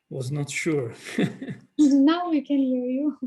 Was not sure. Now we can hear you.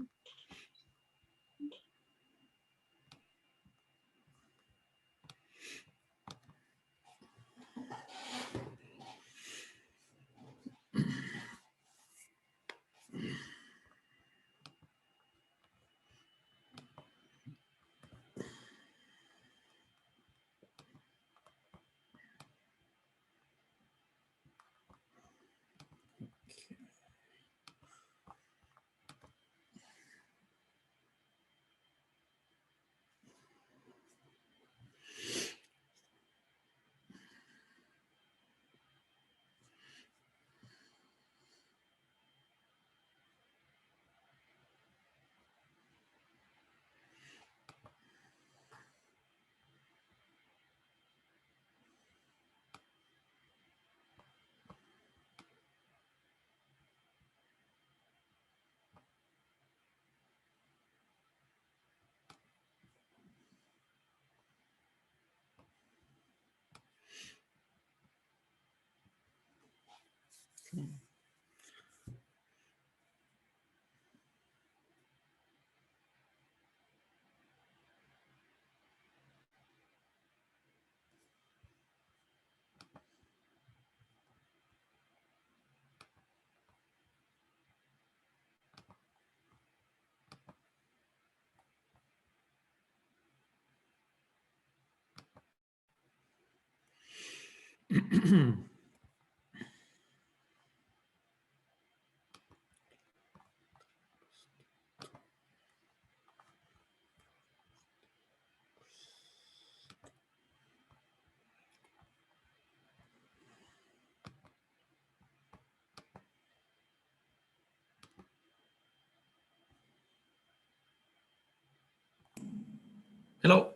Hello.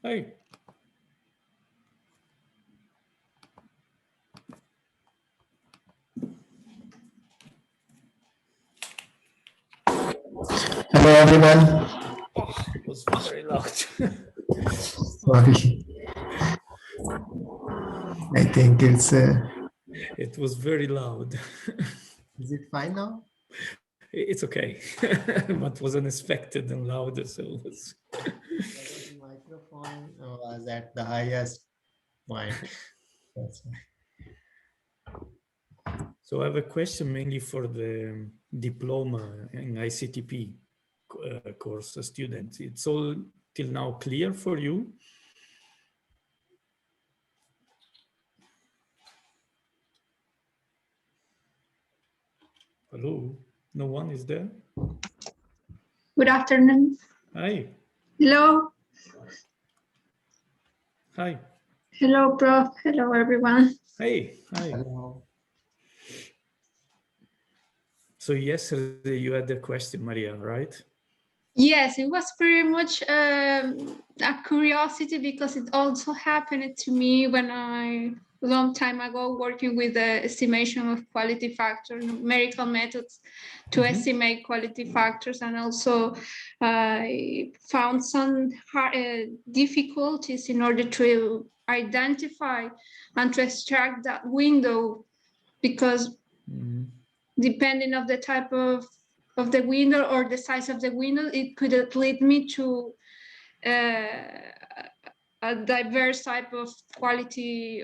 Hey. Hello, everyone. Oh, it was very loud. Sorry. I think it's. It was very loud. Is it fine now? It's okay, but was unexpected and loud. So it was. The microphone was at the highest point. That's why. So I have a question mainly for the diploma in ICTP course students. It's all till now clear for you? Hello, no one is there? Good afternoon. Hi. Hello. Hi. Hello, Prof. Hello, everyone. Hey. Hi. Hello. So yesterday you had the question, Maria, right? Yes, it was pretty much a curiosity because it also happened to me when a long time ago working with the estimation of quality factor, numerical methods to estimate quality factors, and also I found some difficulties in order to identify and to extract that window because depending of the type of the window or the size of the window, it could lead me to a diverse type of quality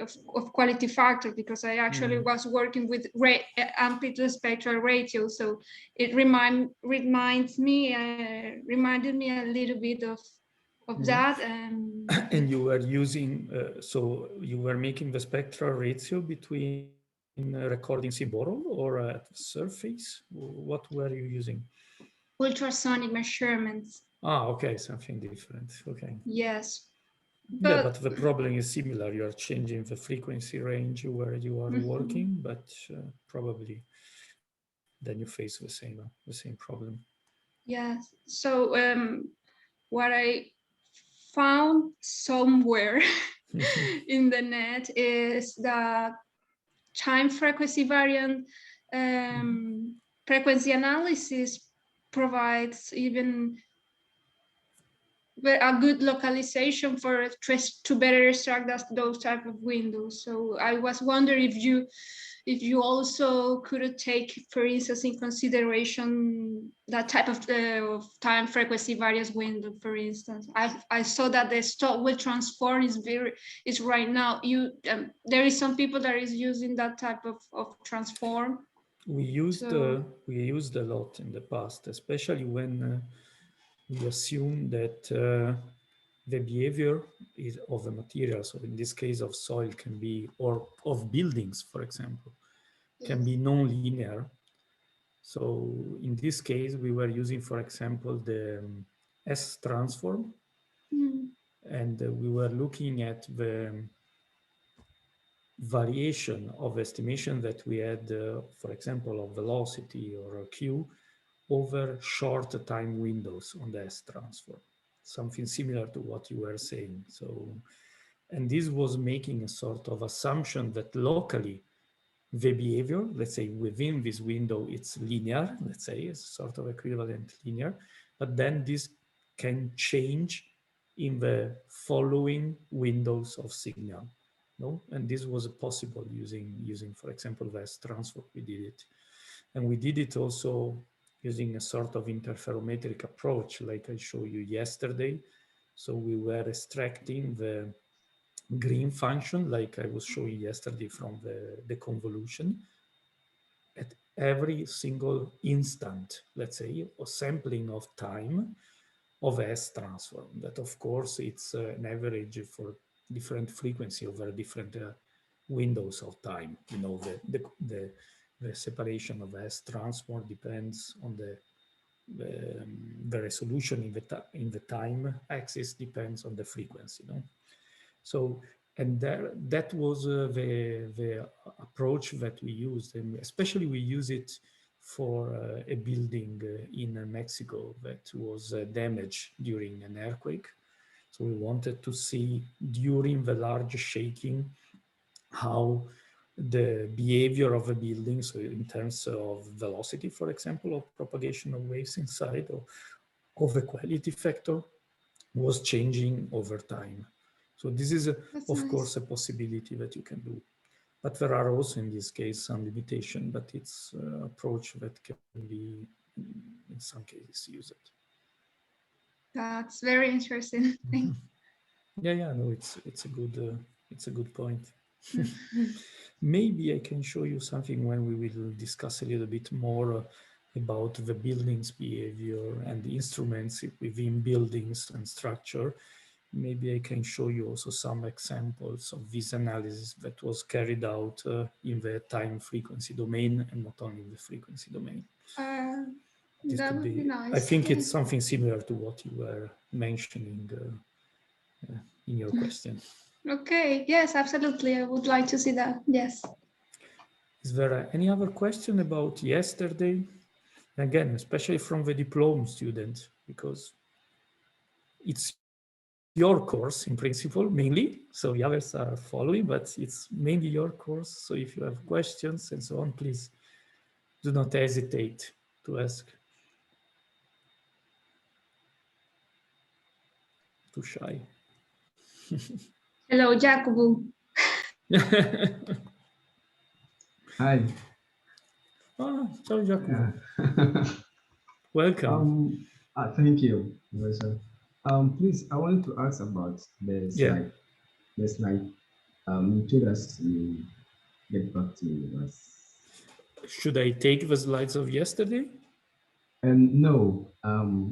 factor because I actually was working with amplitude spectral ratio, so it reminded me a little bit of that. And you were using, so you were making the spectral ratio between recording symbol or at the surface? What were you using? Ultrasonic measurements. Ah, okay, something different. Okay. Yes. But the problem is similar. You are changing the frequency range where you are working, but probably then you face the same problem. Yes. So what I found somewhere in the net is that time frequency variant frequency analysis provides even a good localization to better extract those type of windows. So I was wondering if you if you also could take, for instance, in consideration that type of time frequency variance window, for instance. I saw that the Stockwell transform is right now, there is some people that is using that type of transform. We used a lot in the past, especially when we assume that the behavior of a material, so in this case of soil, can be, or of buildings, for example, can be non-linear. So in this case, we were using, for example, the S transform, and we were looking at the variation of estimation that we had, for example, of velocity or a Q over short time windows on the S transform, something similar to what you were saying. So, and this was making a sort of assumption that locally the behavior, let's say within this window, it's linear, let's say, it's sort of equivalent linear, but then this can change in the following windows of signal. No? And this was possible using, for example, the S transform. We did it. And we did it also using a sort of interferometric approach, like I showed you yesterday. So we were extracting the green function, like I was showing yesterday from the convolution, at every single instant, let's say, or sampling of time of S transform. That, of course, it's an average for different frequency over different windows of time. You know, the separation of S transform depends on the resolution in the time axis depends on the frequency. No? So, and that was the approach that we used, and especially we use it for a building in Mexico that was damaged during an earthquake. So we wanted to see during the large shaking how the behavior of a building, so in terms of velocity, for example, of propagation of waves inside, or of a quality factor, was changing over time. So this is, of course, a possibility that you can do. But there are also, in this case, some limitation, but it's an approach that can be, in some cases, used. That's very interesting. Yeah, no, it's a good point. Maybe I can show you something when we will discuss a little bit more about the building's behavior and the instruments within buildings and structure. Maybe I can show you also some examples of this analysis that was carried out in the time frequency domain and not only in the frequency domain. That would be nice. I think it's something similar to what you were mentioning in your question. Okay, yes, absolutely. I would like to see that, yes. Is there any other question about yesterday? Again, especially from the diploma student, because it's your course in principle, mainly. So the others are following, but it's mainly your course. So if you have questions and so on, please do not hesitate to ask. Too shy. Hello, Jacobo. Hi. Ciao, Jacopo. Welcome. Thank you, Professor. Please, I wanted to ask about the slide. The slide. You told us to get back to us. Should I take the slides of yesterday? No.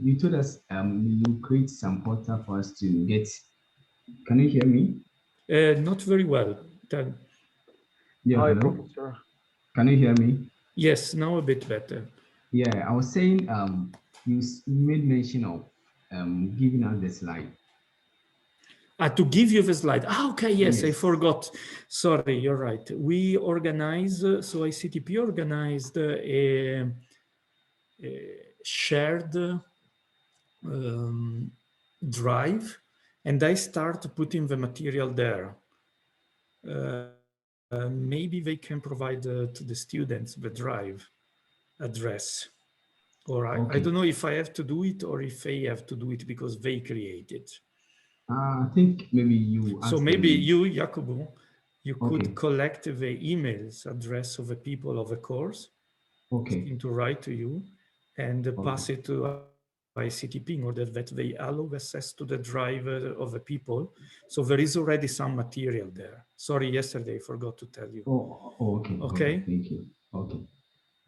You told us you create some portal for us to get. Can you hear me? Not very well. Yeah, hi, hello? Professor. Can you hear me? Yes, now a bit better. Yeah, I was saying you made mention of giving us the slide. To give you the slide. Okay, yes, I Yes. forgot. Sorry, you're right. We organize, so ICTP organized a shared drive, and I start putting the material there. Maybe they can provide to the students the drive address. Or I don't know if I have to do it or if they have to do it because they create it. I think maybe you. So maybe you, Jacobo, You could collect the emails address of the people of the course, asking to write to you, and pass it to ICTP in order that they allow access to the drive of the people. So there is already some material there. Sorry, yesterday I forgot to tell you. Okay. Thank you. Okay.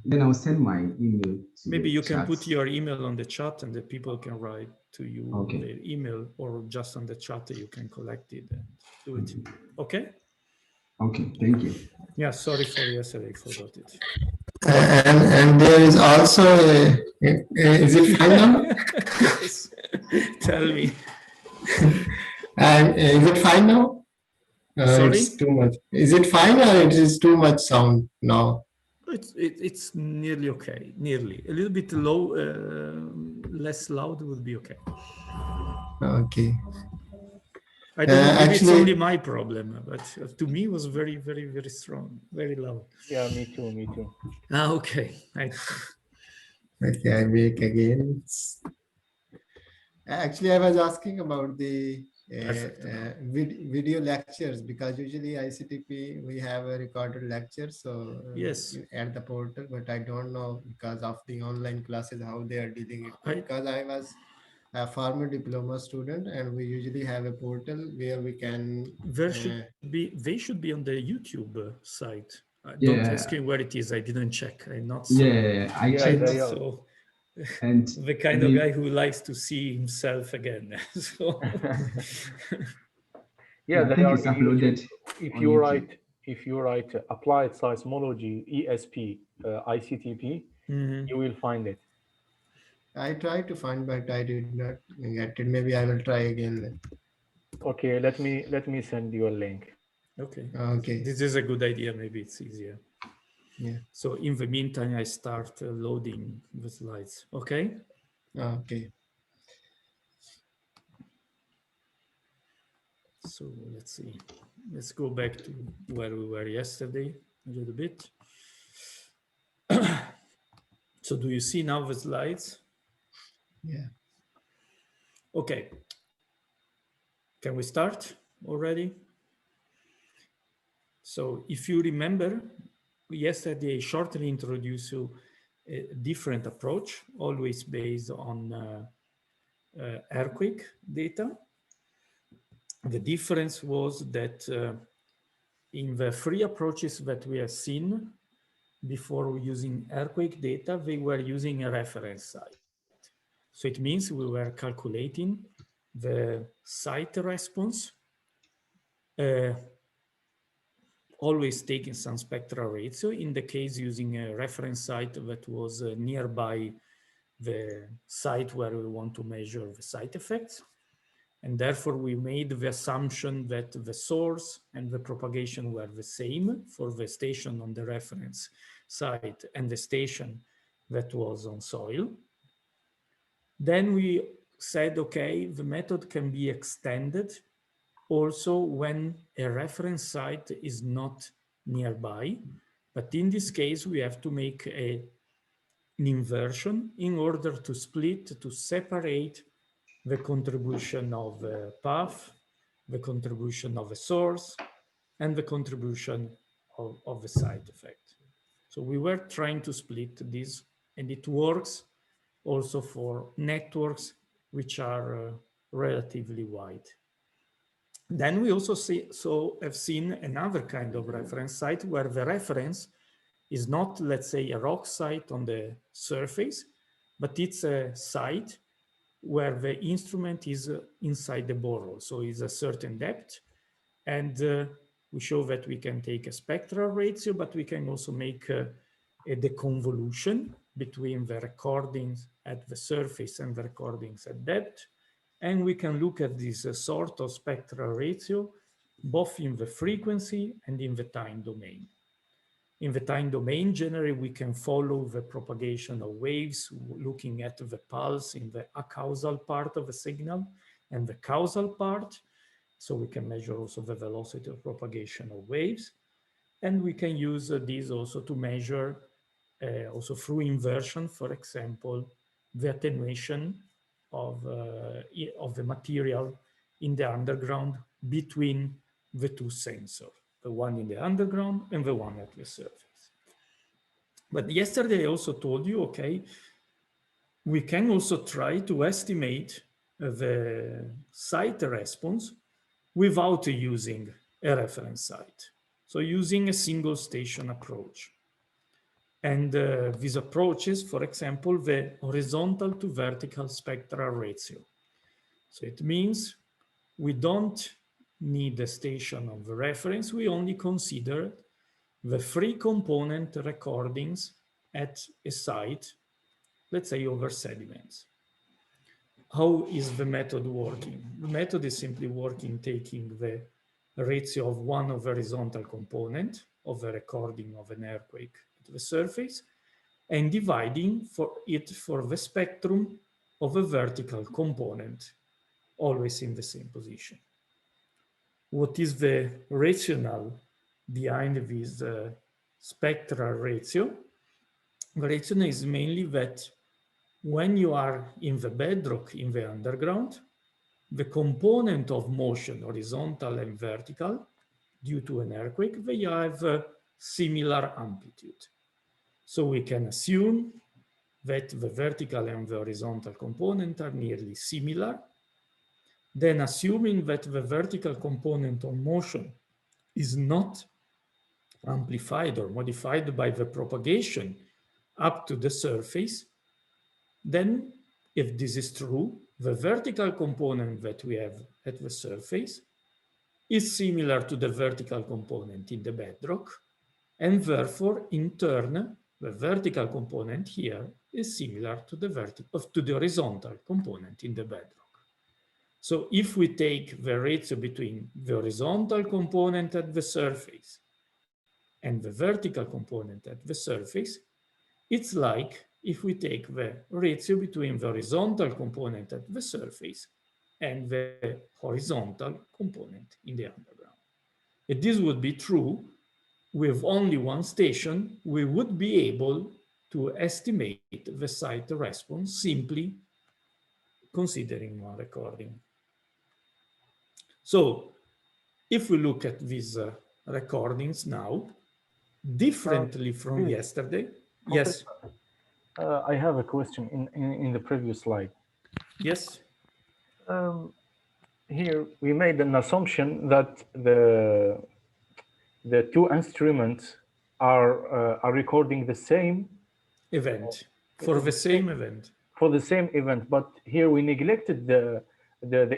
Then I'll send my email to Maybe you can chat. put your email on the chat and the people can write to you their email, or just on the chat you can collect it and do it. Okay? Okay, thank you. Yeah, sorry for yesterday, I forgot it. And there is also is it fine now? Yes. Tell me. And is it fine now? Sorry? It's too much. Is it fine or it is too much sound now? It's nearly okay, nearly. A little bit low, less loud would be okay. Okay. I don't know, maybe it's only my problem, but to me it was very, very, very strong, very loud. Yeah, me too, me too. Okay. Okay, I make again. Actually, I was asking about the video lectures, because usually ICTP we have a recorded lecture, so yes, at the portal, but I don't know because of the online classes how they are dealing it. Because I was a former diploma student, and we usually have a portal where we can. They should be on the YouTube site. Don't ask me where it is. I didn't check. I'm not so. I checked. So, and the kind of guy who likes to see himself again. So. Yeah, they are uploaded. If you write applied seismology ESP ICTP, you will find it. I tried to find, but I did not get it. Maybe I will try again then. Okay, let me send you a link. Okay. Okay. This is a good idea. Maybe it's easier. Yeah. So in the meantime, I start loading the slides. Okay. Okay. So let's see. Let's go back to where we were yesterday a little bit. So do you see now the slides? Yeah. Okay. Can we start already? So if you remember, yesterday I shortly introduced you a different approach, always based on earthquake data. The difference was that in the three approaches that we have seen before using earthquake data, they were using a reference site. So it means we were calculating the site response, always taking some spectral ratio, in the case using a reference site that was nearby the site where we want to measure the site effects. And therefore we made the assumption that the source and the propagation were the same for the station on the reference site and the station that was on soil. Then we said, okay, the method can be extended also when a reference site is not nearby. But in this case, we have to make an inversion in order to split, to separate the contribution of the path, the contribution of the source, and the contribution of the side effect. So we were trying to split this, and it works also for networks which are relatively wide. Then we also have seen another kind of reference site where the reference is not, let's say, a rock site on the surface, but it's a site where the instrument is inside the borehole. So it's a certain depth. And we show that we can take a spectral ratio, but we can also make a deconvolution between the recordings at the surface and the recordings at depth. And we can look at this sort of spectral ratio, both in the frequency and in the time domain. In the time domain, generally, we can follow the propagation of waves, looking at the pulse in the acausal part of the signal and the causal part. So we can measure also the velocity of propagation of waves. And we can use these also to measure, also through inversion, for example, the attenuation of the material in the underground between the two sensors. the one in the underground and the one at the surface. But yesterday I also told you, okay, we can also try to estimate the site response without using a reference site. So using a single station approach. And these approaches, for example, the horizontal to vertical spectral ratio. So it means we don't need a station of reference. We only consider the free component recordings at a site, let's say over sediments. How is the method working? The method is simply working taking the ratio of one of horizontal component of a recording of an earthquake at the surface and dividing for the spectrum of a vertical component, always in the same position. What is the rationale behind this spectral ratio? The rationale is mainly that when you are in the bedrock, in the underground, the component of motion, horizontal and vertical, due to an earthquake, they have a similar amplitude. So we can assume that the vertical and the horizontal component are nearly similar. Then assuming that the vertical component of motion is not amplified or modified by the propagation up to the surface, then if this is true, the vertical component that we have at the surface is similar to the vertical component in the bedrock, and therefore, in turn, the vertical component here is similar to the horizontal component in the bedrock. So if we take the ratio between the horizontal component at the surface and the vertical component at the surface, it's like if we take the ratio between the horizontal component at the surface and the horizontal component in the underground. If this would be true, with only one station, we would be able to estimate the site response simply considering one recording. So if we look at these recordings now, differently from yesterday, yes? I have a question in the previous slide. Yes. Here we made an assumption that the two instruments are recording the same event for the same event. For the same event, but here we neglected the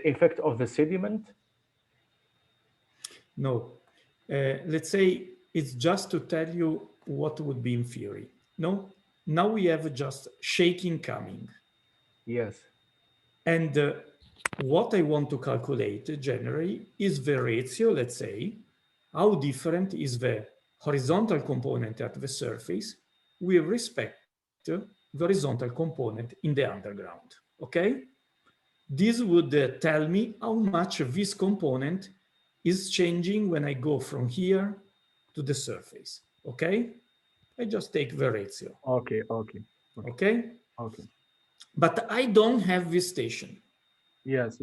effect of the sediment. No, let's say it's just to tell you what would be in theory. No, now we have just shaking coming. Yes. And what I want to calculate generally is the ratio, let's say, how different is the horizontal component at the surface with respect to the horizontal component in the underground, okay? This would tell me how much this component is changing when I go from here to the surface, okay? I just take the ratio. Okay. Okay? But I don't have this station. Yes.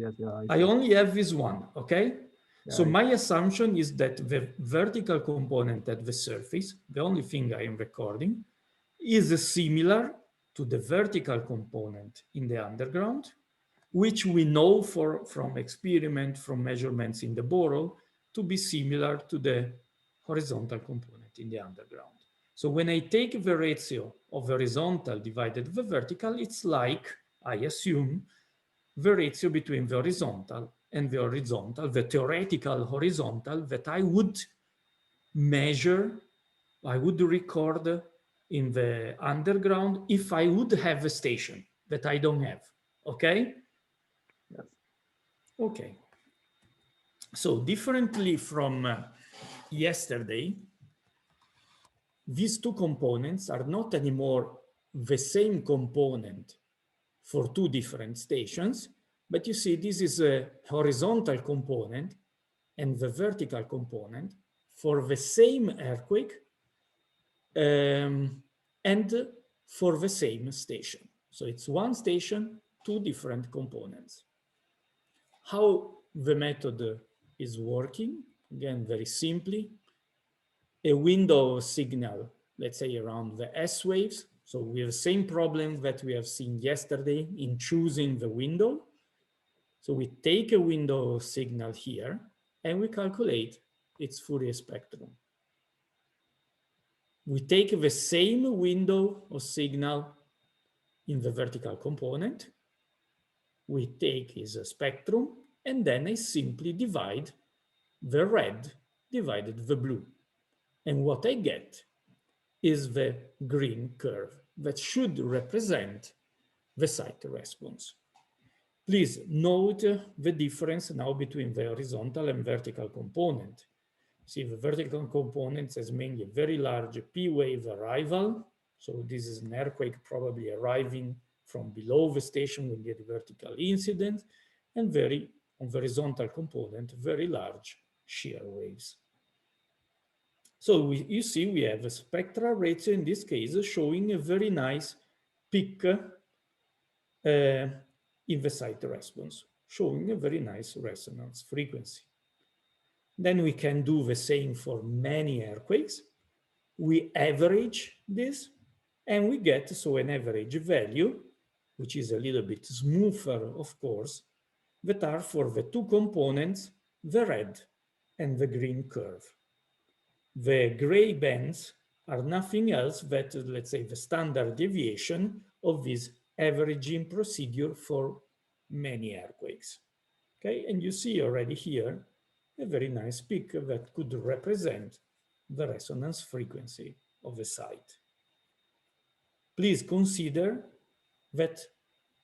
I only have this one, okay? Yeah, so my assumption is that the vertical component at the surface, the only thing I am recording, is similar to the vertical component in the underground, which we know from experiment, from measurements in the borehole, to be similar to the horizontal component in the underground. So when I take the ratio of horizontal divided the vertical, it's like, I assume, the ratio between the horizontal and the theoretical horizontal that I would measure, I would record in the underground if I would have a station that I don't have, okay? Yes. Okay. So differently from yesterday, these two components are not anymore the same component for two different stations, but you see this is a horizontal component and the vertical component for the same earthquake and for the same station. So it's one station, two different components. How the method is working, again, very simply, a window signal, let's say around the S waves. So we have the same problem that we have seen yesterday in choosing the window. So we take a window signal here and we calculate its Fourier spectrum. We take the same window or signal in the vertical component. We take its spectrum, and then I simply divide the red divided the blue. And what I get is the green curve that should represent the site response. Please note the difference now between the horizontal and vertical component. See, the vertical component has mainly a very large P wave arrival. So this is an earthquake probably arriving from below the station with the vertical incident, and on the horizontal component, very large shear waves. So you see we have a spectral ratio in this case showing a very nice peak in the site response, showing a very nice resonance frequency. Then we can do the same for many earthquakes. We average this and we get so an average value, which is a little bit smoother, of course, that are for the two components, the red and the green curve. The gray bands are nothing else but, let's say, the standard deviation of this averaging procedure for many earthquakes. Okay, and you see already here a very nice peak that could represent the resonance frequency of the site. Please consider that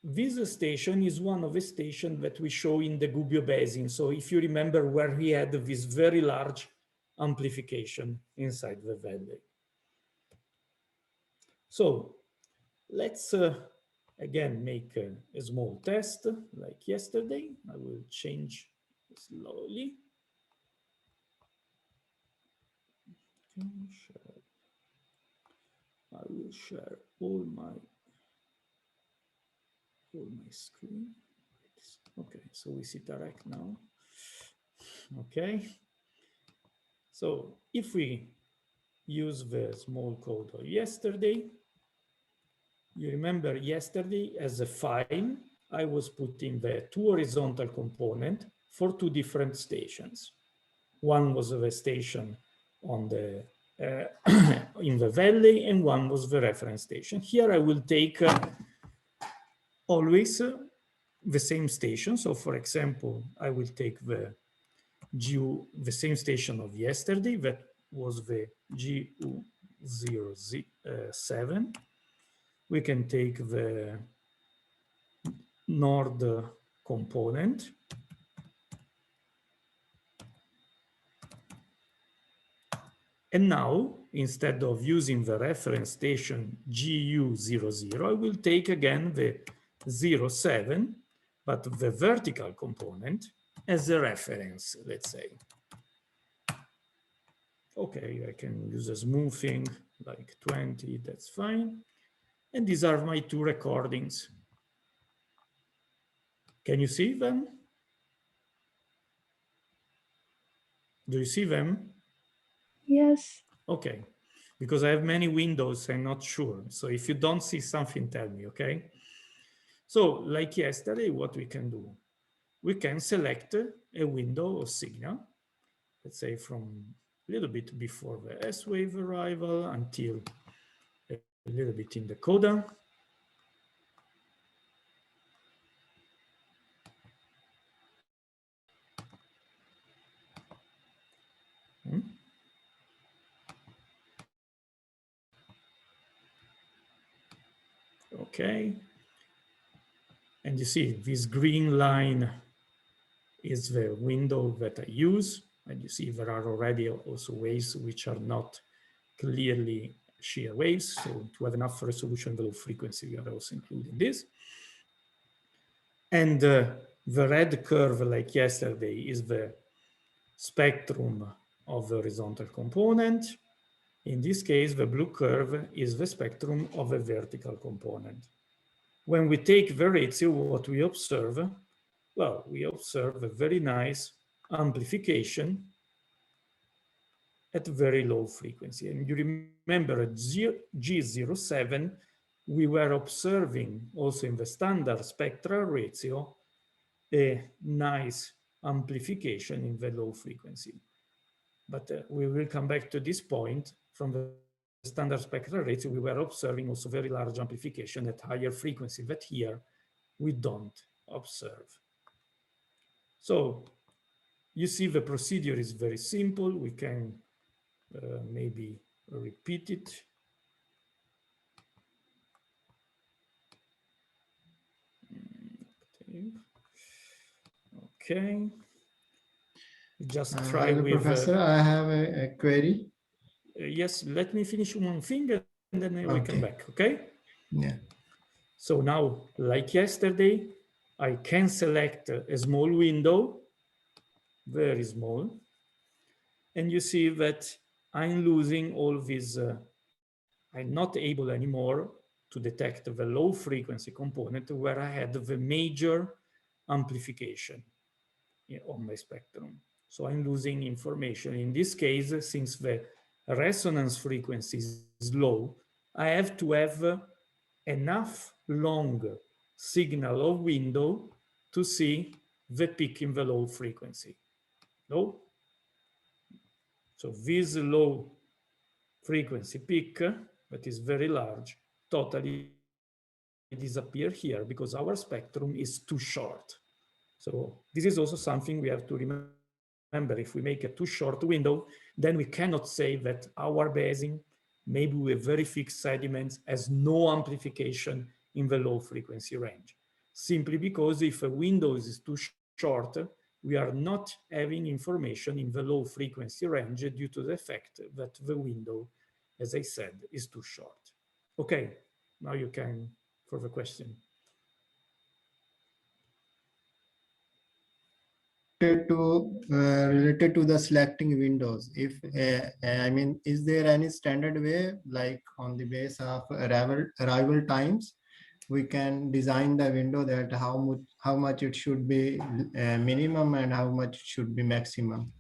this station is one of the stations that we show in the Gubbio Basin. So if you remember where he had this very large amplification inside the valley. So let's again make a small test like yesterday. I will change slowly. I will share all my screen. Okay, so we see direct now. Okay. So if we use the small code of yesterday, you remember yesterday as a file, I was putting the two horizontal component for two different stations. One was the station on the in the valley, and one was the reference station. Here I will take always the same station. So for example, I will take the same station of yesterday, that was the GU07. We can take the nord component. And now, instead of using the reference station GU00, I will take again the 07, but the vertical component as a reference, let's say. Okay, I can use a smoothing like 20, that's fine. And these are my two recordings. Can you see them? Do you see them? Yes. Okay, because I have many windows, I'm not sure. So if you don't see something, tell me, okay? So like yesterday, what we can do? We can select a window or signal, let's say from a little bit before the S wave arrival until a little bit in the coda. Okay. And you see this green line is the window that I use. And you see there are already also waves which are not clearly shear waves. So to have enough resolution below frequency, we are also including this. And the red curve, like yesterday, is the spectrum of the horizontal component. In this case, the blue curve is the spectrum of a vertical component. When we take the ratio, what we observe? Well, we observe a very nice amplification at very low frequency. And you remember at G07, we were observing also in the standard spectral ratio a nice amplification in the low frequency. But we will come back to this point. From the standard spectral ratio, we were observing also very large amplification at higher frequency that here we don't observe. So you see the procedure is very simple. We can maybe repeat it. Okay. Just try hello, with... Professor, I have a query. Yes, let me finish one thing and then we come back, okay? Yeah. So now, like yesterday, I can select a small window, very small, and you see that I'm losing all these, I'm not able anymore to detect the low frequency component where I had the major amplification on my spectrum. So I'm losing information. In this case, since the resonance frequency is low, I have to have enough long signal of window to see the peak in the low frequency. No? So this low frequency peak that is very large totally disappear here because our spectrum is too short. So this is also something we have to remember. If we make a too short window, then we cannot say that our basing, maybe with very fixed sediments, has no amplification in the low frequency range. Simply because if a window is too short, we are not having information in the low frequency range due to the fact that the window, as I said, is too short. Okay, now you can, for the question. Related to the selecting windows, if I mean, is there any standard way, like on the base of arrival times, we can design the window that how much it should be minimum and how much it should be maximum?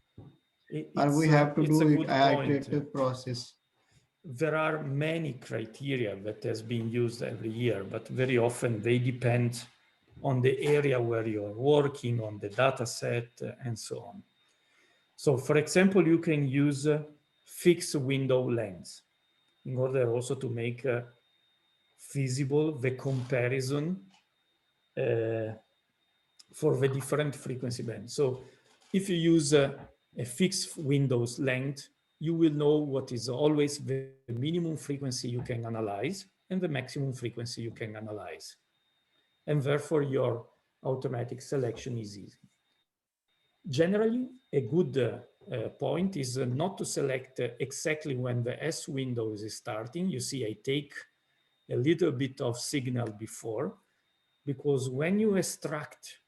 Or we have to do it iterative process? There are many criteria that has been used every year, but very often they depend on the area where you're working, on the data set, and so on. So for example, you can use fixed window lengths in order also to make feasible the comparison for the different frequency bands. So if you use a fixed windows length, you will know what is always the minimum frequency you can analyze and the maximum frequency you can analyze. And therefore your automatic selection is easy. Generally, a good point is not to select exactly when the S window is starting. You see, I take a little bit of signal before, because when you extract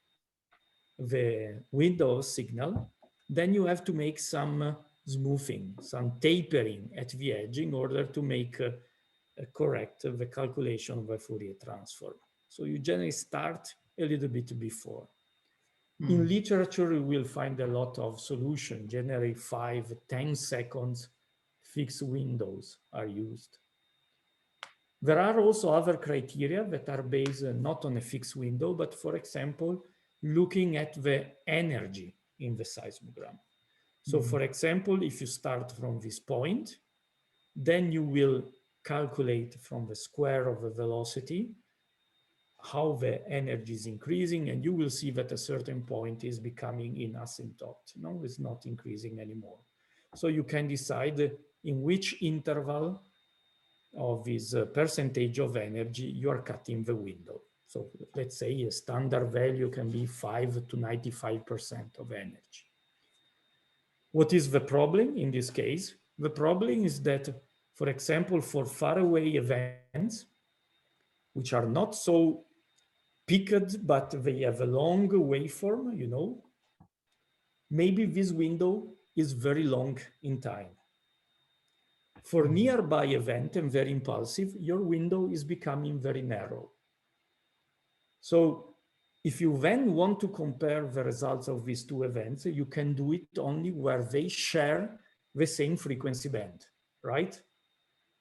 the window signal, then you have to make some smoothing, some tapering at the edge in order to make correct the calculation of a Fourier transform. So you generally start a little bit before. In literature, you will find a lot of solutions. Generally 5-10 seconds fixed windows are used. There are also other criteria that are based not on a fixed window, but for example, looking at the energy in the seismogram. So for example, if you start from this point, then you will calculate from the square of the velocity how the energy is increasing, and you will see that a certain point is becoming in asymptote. No, it's not increasing anymore. So you can decide in which interval of this percentage of energy you are cutting the window. So let's say a standard value can be 5 to 95% of energy. What is the problem in this case? The problem is that, for example, for faraway events, which are not so peaked, but they have a long waveform, you know, maybe this window is very long in time. For nearby event and very impulsive, your window is becoming very narrow. So if you then want to compare the results of these two events, you can do it only where they share the same frequency band, right?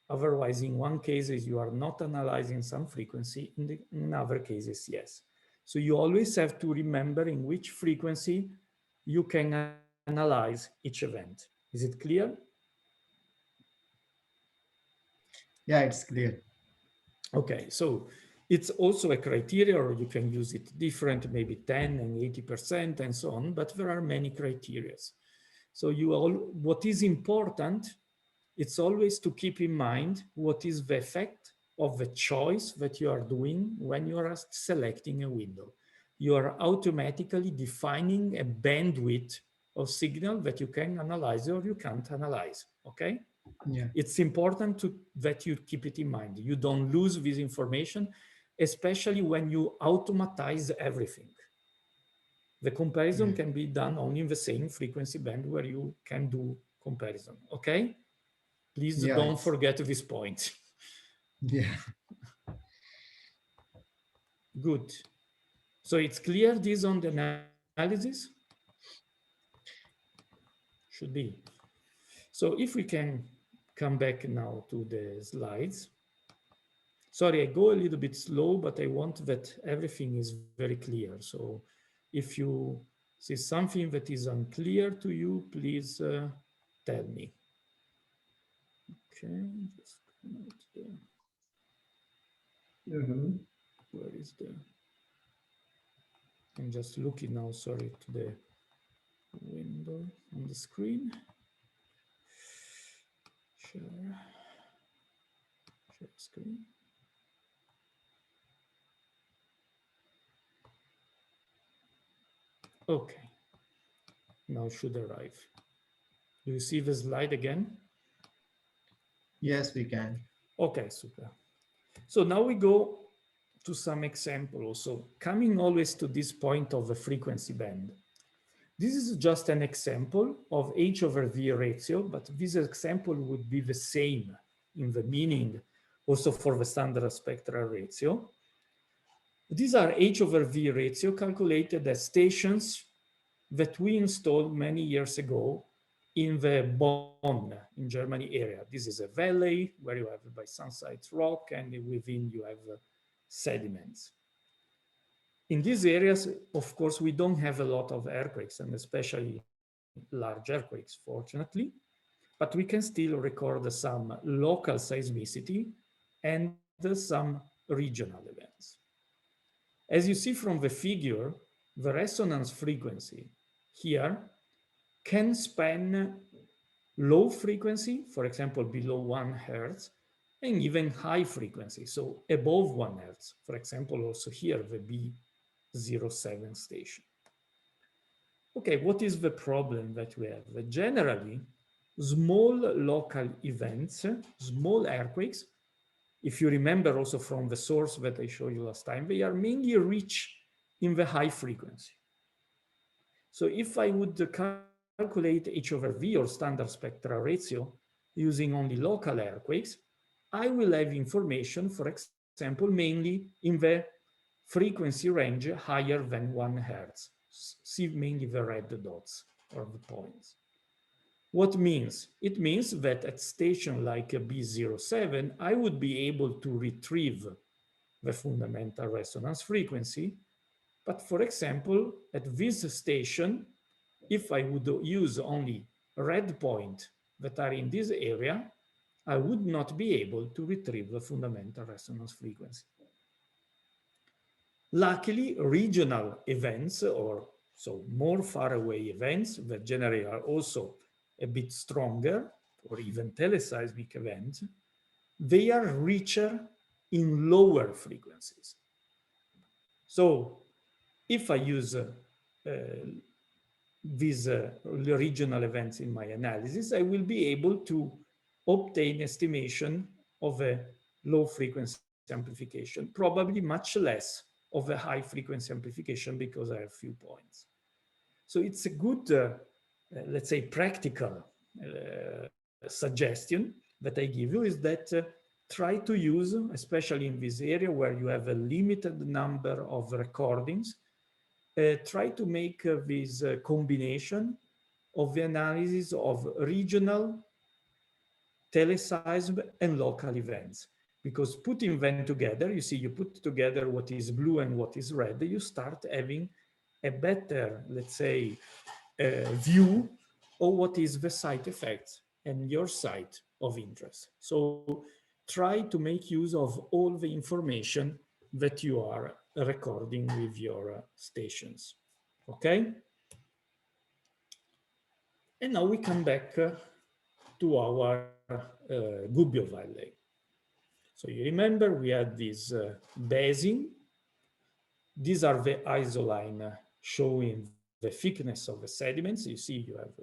Otherwise, in one cases, you are not analyzing some frequency, in other cases, yes. So you always have to remember in which frequency you can analyze each event. Is it clear? Yeah, it's clear. Okay, so it's also a criteria, or you can use it different, maybe 10 and 80% and so on, but there are many criteria. So what is important, it's always to keep in mind what is the effect of the choice that you are doing when you are selecting a window. You are automatically defining a bandwidth of signal that you can analyze or you can't analyze, okay? Yeah. It's important that you keep it in mind. You don't lose this information, especially when you automatize everything. The comparison can be done only in the same frequency band where you can do comparison, okay? Please don't forget this point. Yeah. Good. So it's clear this on the analysis? Should be. So if we can come back now to the slides. Sorry, I go a little bit slow, but I want that everything is very clear. So if you see something that is unclear to you, please tell me. Okay, just where is the? I'm just looking now, sorry, to the window on the screen. Share screen. Okay, now it should arrive. Do you see the slide again? Yes, we can. Okay, super. So now we go to some examples. So coming always to this point of the frequency band. This is just an example of H/V ratio, but this example would be the same in the meaning also for the standard spectral ratio. These are H/V ratio calculated as stations that we installed many years ago in the Bonn, in Germany area. This is a valley where you have by some sides rock and within you have sediments. In these areas, of course, we don't have a lot of earthquakes and especially large earthquakes, fortunately, but we can still record some local seismicity and some regional events. As you see from the figure, the resonance frequency here can span low frequency, for example, below 1 Hertz, and even high frequency, so above 1 Hertz. For example, also here, the B07 station. Okay, what is the problem that we have? Generally, small local events, small earthquakes, if you remember also from the source that I showed you last time, they are mainly rich in the high frequency. So if I would calculate H/V or standard spectral ratio using only local earthquakes, I will have information, for example, mainly in the frequency range higher than 1 Hertz. See mainly the red dots or the points. What means? It means that at station like a B07, I would be able to retrieve the fundamental resonance frequency. But for example, at this station, if I would use only red points that are in this area, I would not be able to retrieve the fundamental resonance frequency. Luckily, regional events, or so more far away events that generally are also a bit stronger, or even teleseismic events, they are richer in lower frequencies. So if I use these regional events in my analysis, I will be able to obtain estimation of a low frequency amplification, probably much less of a high frequency amplification because I have few points. So it's a good, let's say, practical suggestion that I give you is that try to use, especially in this area where you have a limited number of recordings, try to make this combination of the analysis of regional, teleseism, and local events. Because putting them together, you see, you put together what is blue and what is red, you start having a better, let's say, view of what is the site effects and your site of interest. So try to make use of all the information that you are recording with your stations. Okay? And now we come back to our Gubbio Valley. So you remember we had this basin. These are the isoline showing the thickness of the sediments. You see you have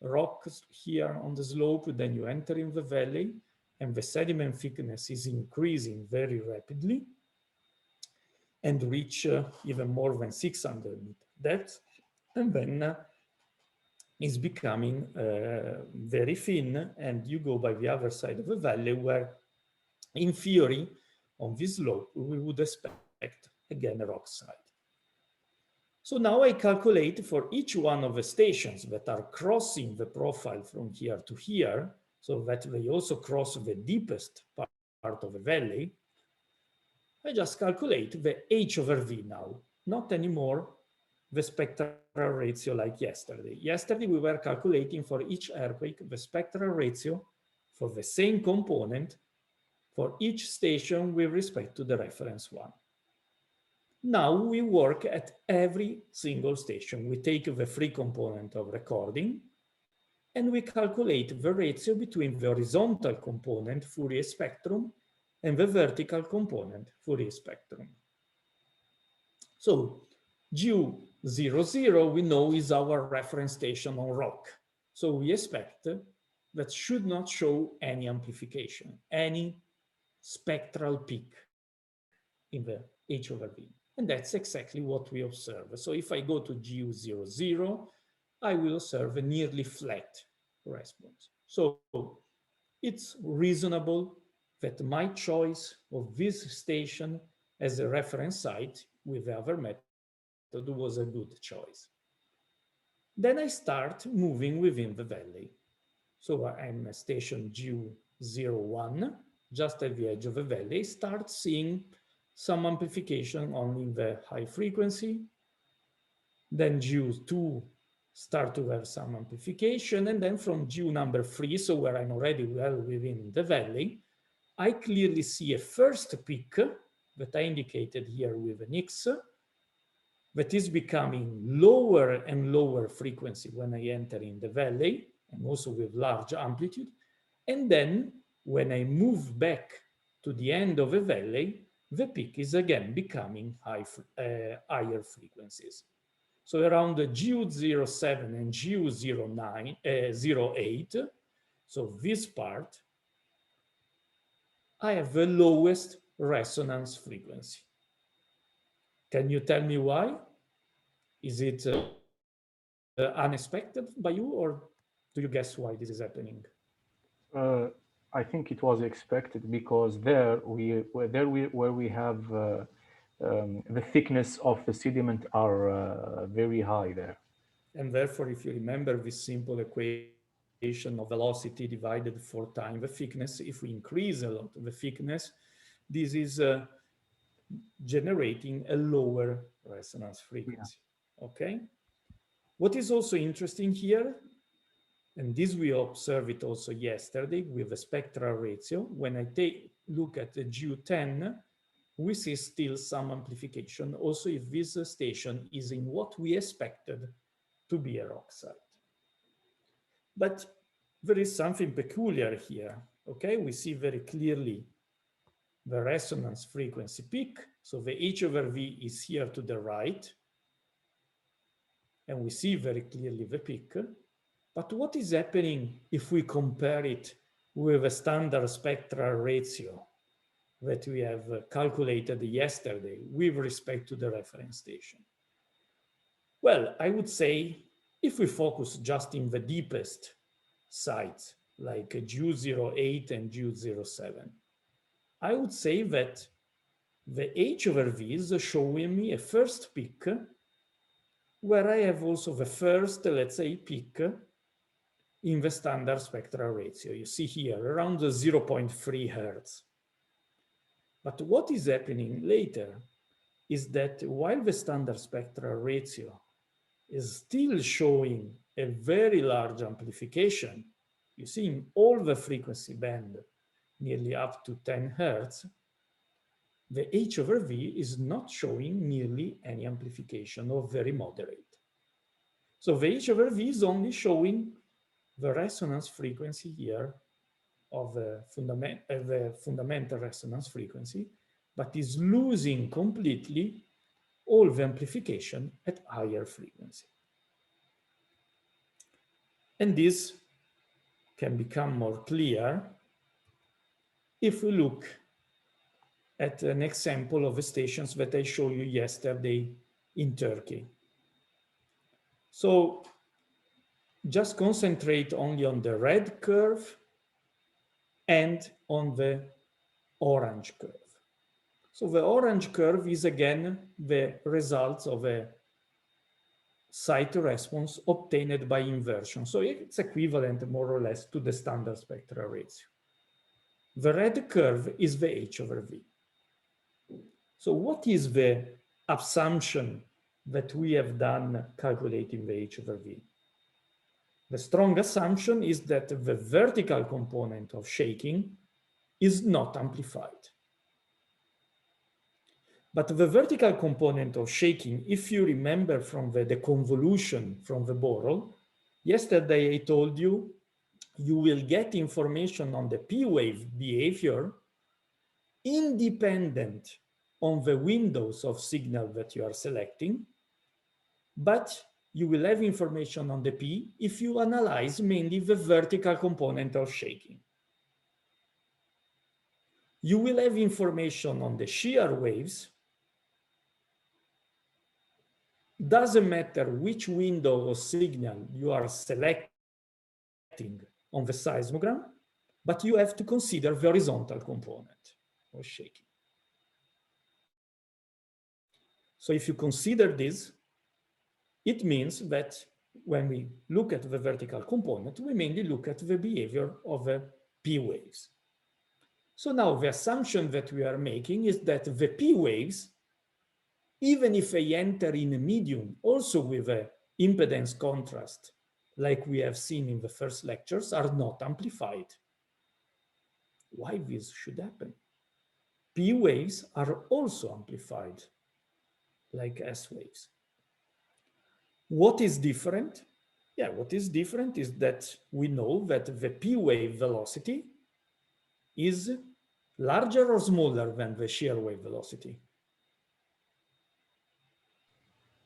rocks here on the slope, then you enter in the valley, and the sediment thickness is increasing very rapidly and reach even more than 600 meters depth, and then is becoming very thin, and you go by the other side of the valley where, in theory, on this slope, we would expect, again, a rock site. So now I calculate for each one of the stations that are crossing the profile from here to here, so that they also cross the deepest part of the valley. I just calculate the H over V now, not anymore the spectral ratio like yesterday. Yesterday, we were calculating for each earthquake the spectral ratio for the same component for each station with respect to the reference one. Now we work at every single station. We take the free component of recording and we calculate the ratio between the horizontal component Fourier spectrum and the vertical component Fourier spectrum. So GU00 we know is our reference station on rock. So we expect that should not show any amplification, any spectral peak in the H over V. And that's exactly what we observe. So if I go to GU00, I will observe a nearly flat response. So it's reasonable that my choice of this station as a reference site with the other method was a good choice. Then I start moving within the valley. So I'm at station GU01, just at the edge of the valley, start seeing some amplification only in the high frequency. Then GU2 start to have some amplification. And then from GU number 3, so where I'm already well within the valley, I clearly see a first peak that I indicated here with an X that is becoming lower and lower frequency when I enter in the valley, and also with large amplitude. And then when I move back to the end of the valley, the peak is again becoming higher frequencies. So around the GU07 and GU08, so this part, I have the lowest resonance frequency. Can you tell me why? Is it unexpected by you, or do you guess why this is happening? I think it was expected because where we have the thickness of the sediment are very high there. And therefore, if you remember this simple equation of velocity divided 4 times the thickness, if we increase a lot the thickness, this is generating a lower resonance frequency. Yeah. Okay. What is also interesting here, and this we observed it also yesterday with the spectral ratio, when I look at the GU10, we see still some amplification, also if this station is in what we expected to be a rock site. But there is something peculiar here, okay? We see very clearly the resonance frequency peak. So the H over V is here to the right, and we see very clearly the peak. But what is happening if we compare it with a standard spectral ratio that we have calculated yesterday with respect to the reference station? Well, I would say if we focus just in the deepest sites, like GU08 and GU07, I would say that the H over V is showing me a first peak where I have also the first, let's say, peak in the standard spectral ratio. You see here around 0.3 Hertz. But what is happening later is that while the standard spectral ratio is still showing a very large amplification, you see in all the frequency band, nearly up to 10 Hertz, the H over V is not showing nearly any amplification or very moderate. So the H over V is only showing the resonance frequency here of the fundamental resonance frequency, but is losing completely all the amplification at higher frequency. And this can become more clear if we look at an example of the stations that I showed you yesterday in Turkey. So just concentrate only on the red curve and on the orange curve. So the orange curve is again the results of a site response obtained by inversion. So it's equivalent more or less to the standard spectral ratio. The red curve is the H over V. So what is the assumption that we have done calculating the H over V? The strong assumption is that the vertical component of shaking is not amplified. But the vertical component of shaking, if you remember from the convolution from the Borel, yesterday I told you, you will get information on the P wave behavior independent on the windows of signal that you are selecting, but you will have information on the P if you analyze mainly the vertical component of shaking. You will have information on the shear waves. Doesn't matter which window of signal you are selecting on the seismogram, but you have to consider the horizontal component of shaking. So if you consider this, it means that when we look at the vertical component, we mainly look at the behavior of the P waves. So now the assumption that we are making is that the P waves, even if they enter in a medium, also with an impedance contrast, like we have seen in the first lectures, are not amplified. Why this should happen? P waves are also amplified, like S waves. What is different? Yeah, what is different is that we know that the P wave velocity is larger or smaller than the shear wave velocity?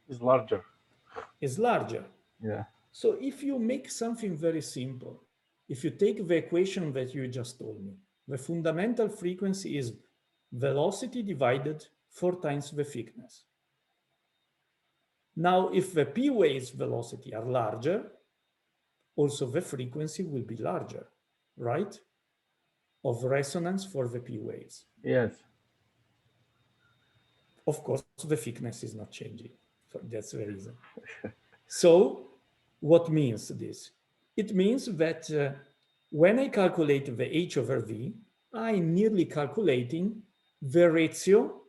Is larger. Is larger. Yeah. So if you make something very simple, if you take the equation that you just told me, the fundamental frequency is velocity divided 4 times the thickness. Now, if the P waves velocity are larger, also the frequency will be larger, right? Of resonance for the P waves. Yes. Of course, the thickness is not changing. So that's the reason. So what means this? It means that when I calculate the H over V, I'm nearly calculating the ratio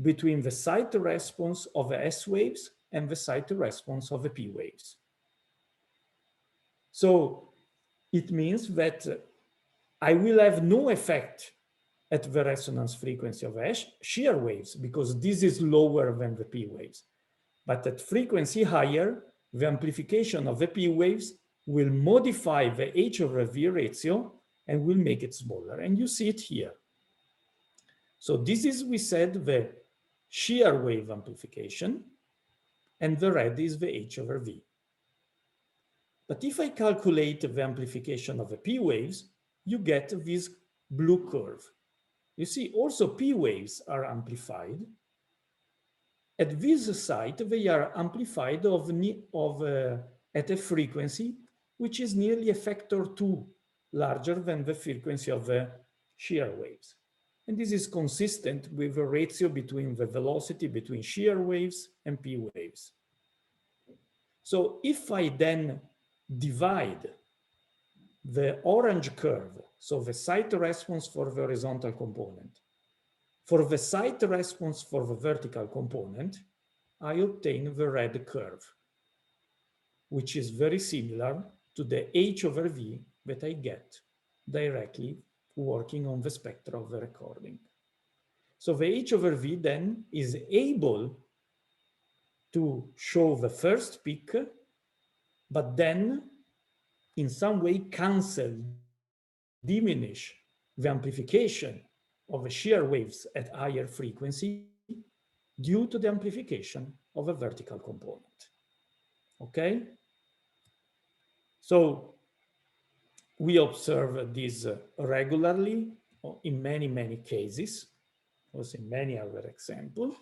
between the site response of the S waves and the site response of the P waves. So it means that I will have no effect at the resonance frequency of shear waves because this is lower than the P waves. But at frequency higher, the amplification of the P waves will modify the H over V ratio and will make it smaller. And you see it here. So this is, we said, the shear wave amplification, and the red is the H over V. But if I calculate the amplification of the P waves, you get this blue curve. You see, also P waves are amplified. At this site, they are amplified at a frequency which is nearly a factor 2 larger than the frequency of the shear waves. And this is consistent with the ratio between the velocity between shear waves and P waves. So if I then divide the orange curve, so the site response for the horizontal component, for the site response for the vertical component, I obtain the red curve, which is very similar to the H over V that I get directly working on the spectra of the recording. So the H over V then is able to show the first peak, but then in some way cancel, diminish the amplification of the shear waves at higher frequency due to the amplification of a vertical component. Okay? So we observe this regularly in many, many cases, also in many other examples.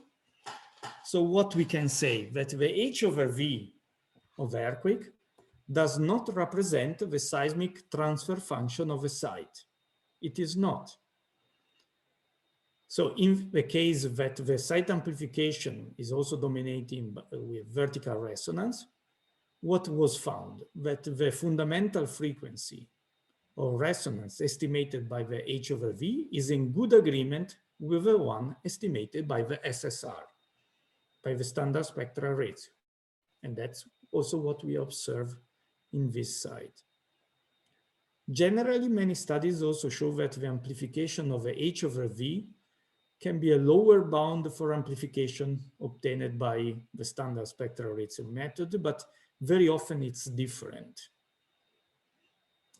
So what we can say that the H over V of the earthquake does not represent the seismic transfer function of a site. It is not. So in the case that the site amplification is also dominating with vertical resonance, what was found? That the fundamental frequency of resonance estimated by the H over V is in good agreement with the one estimated by the SSR, by the standard spectral ratio. And that's also what we observe in this site. Generally, many studies also show that the amplification of the H over V can be a lower bound for amplification obtained by the standard spectral ratio method, but very often it's different.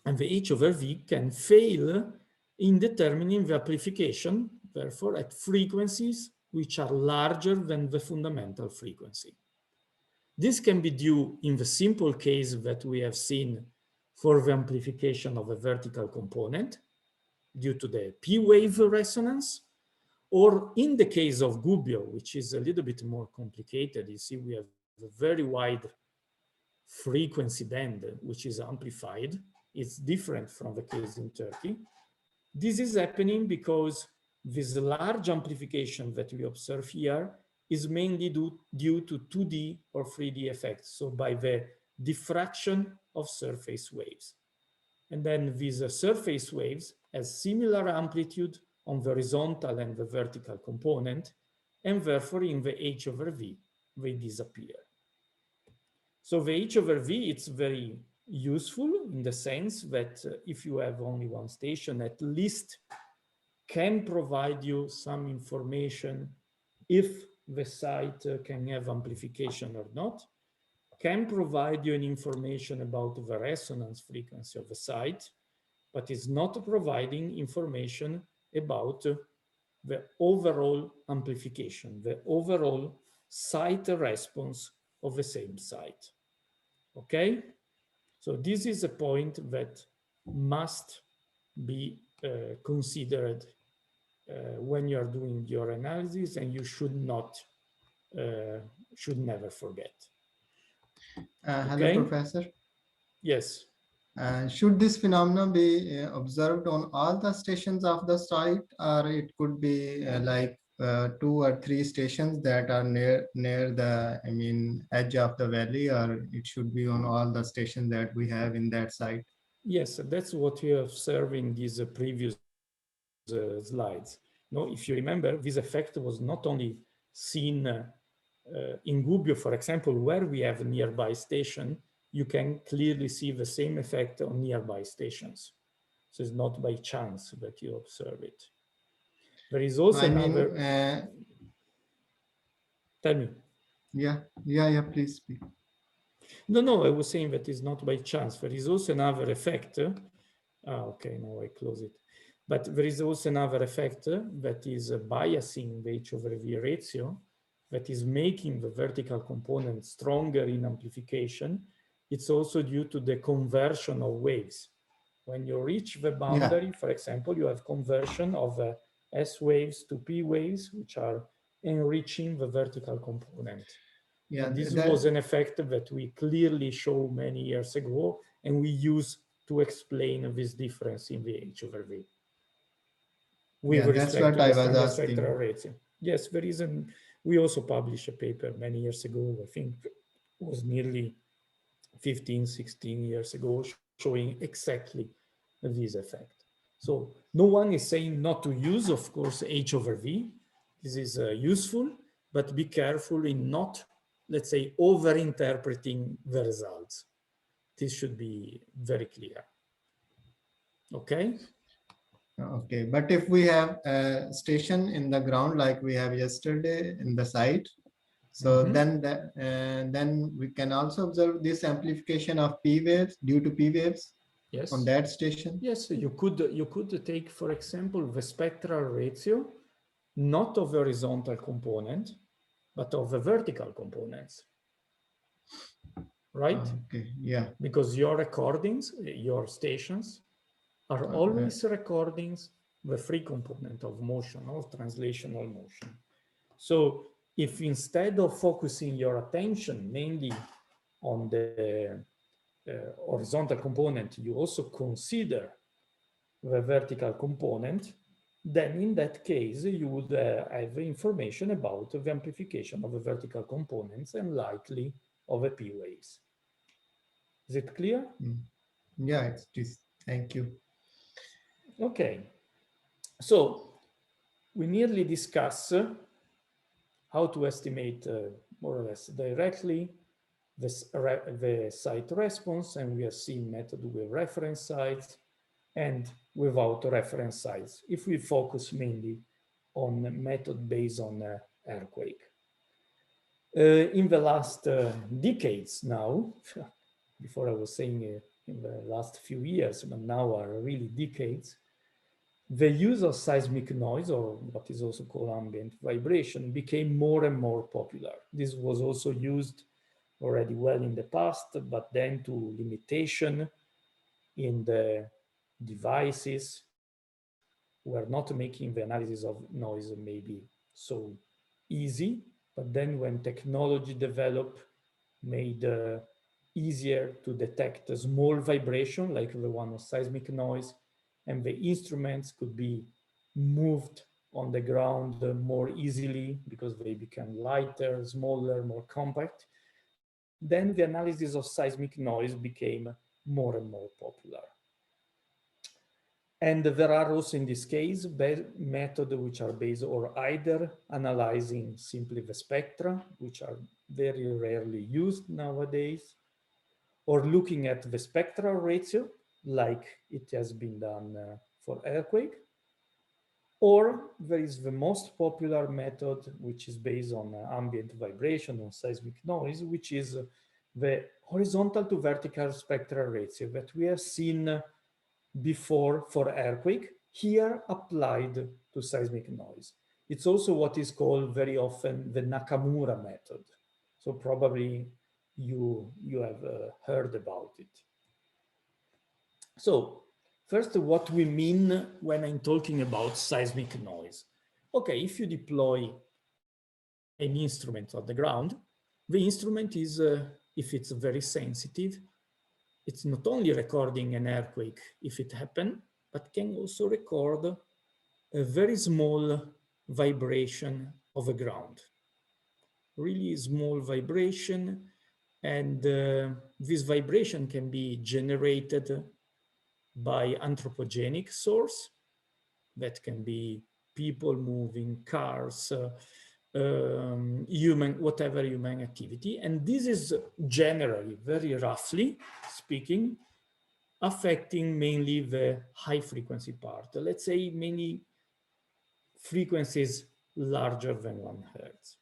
And the H over V can fail in determining the amplification, therefore, at frequencies which are larger than the fundamental frequency. This can be due in the simple case that we have seen for the amplification of a vertical component due to the P-wave resonance, or in the case of Gubbio, which is a little bit more complicated. You see, we have a very wide frequency band, which is amplified. It's different from the case in Turkey. This is happening because this large amplification that we observe here is mainly due to 2D or 3D effects, so by the diffraction of surface waves. And then these surface waves has similar amplitude on the horizontal and the vertical component, and therefore in the H over V, they disappear. So the H over V, it's very useful in the sense that if you have only one station, at least can provide you some information if the site can have amplification or not, can provide you an information about the resonance frequency of the site, but is not providing information about the overall amplification, the overall site response of the same site. Okay? So this is a point that must be considered when you are doing your analysis, and you should never forget. Hello, Professor. Yes. Should this phenomenon be observed on all the stations of the site, or it could be like 2 or 3 stations that are near the, edge of the valley, or it should be on all the stations that we have in that site? Yes, that's what we observed in these previous slides. No, if you remember, this effect was not only seen in Gubbio, for example, where we have a nearby station, you can clearly see the same effect on nearby stations. So it's not by chance that you observe it. There is also another... Tell me. Yeah, please speak. No, I was saying that it's not by chance. There is also another effect. Okay, now I close it. But there is also another effect that is biasing the H over V ratio, that is making the vertical component stronger in amplification. It's also due to the conversion of waves. When you reach the boundary, for example, you have conversion of S waves to P waves, which are enriching the vertical component. Yeah, and this was an effect that we clearly showed many years ago, and we use to explain this difference in the H over V. With respect to the standard spectral ratio. Yes, there is we also published a paper many years ago, I think it was nearly 15, 16 years ago, showing exactly this effect. So no one is saying not to use, of course, H over V. This is useful, but be careful in not, let's say, over-interpreting the results. This should be very clear. Okay? Okay, but if we have a station in the ground like we have yesterday in the site, so then we can also observe this amplification of P waves due to P waves on that station. Yes, you could take, for example, the spectral ratio, not of the horizontal component, but of the vertical components. Right? Okay, yeah. Because your recordings, your stations, are always recordings the free component of motion or translational motion. So if instead of focusing your attention mainly on the horizontal component, you also consider the vertical component, then in that case, you would have information about the amplification of the vertical components and likely of the P waves. Is it clear? Yeah, it's just, thank you. Okay, so we nearly discussed how to estimate more or less directly the site response, and we have seen method with reference sites and without reference sites, if we focus mainly on a method based on earthquake. In the last decades now, before I was saying in the last few years, but now are really decades, the use of seismic noise, or what is also called ambient vibration, became more and more popular. This was also used already well in the past, but then to limitation in the devices were not making the analysis of noise maybe so easy. But then when technology developed, made easier to detect a small vibration like the one of seismic noise, and the instruments could be moved on the ground more easily because they become lighter, smaller, more compact, then the analysis of seismic noise became more and more popular. And there are also in this case methods which are based or either analyzing simply the spectra, which are very rarely used nowadays, or looking at the spectral ratio, like it has been done for earthquake. Or there is the most popular method, which is based on ambient vibration, on seismic noise, which is the horizontal to vertical spectral ratio that we have seen before for earthquake, here applied to seismic noise. It's also what is called very often the Nakamura method. So probably you have heard about it. So first, what we mean when I'm talking about seismic noise. Okay, if you deploy an instrument on the ground, the instrument is, if it's very sensitive, it's not only recording an earthquake if it happened, but can also record a very small vibration of the ground. Really small vibration, and this vibration can be generated by anthropogenic source. That can be people moving, cars, whatever human activity. And this is generally, very roughly speaking, affecting mainly the high frequency part. Let's say many frequencies larger than 1 Hertz.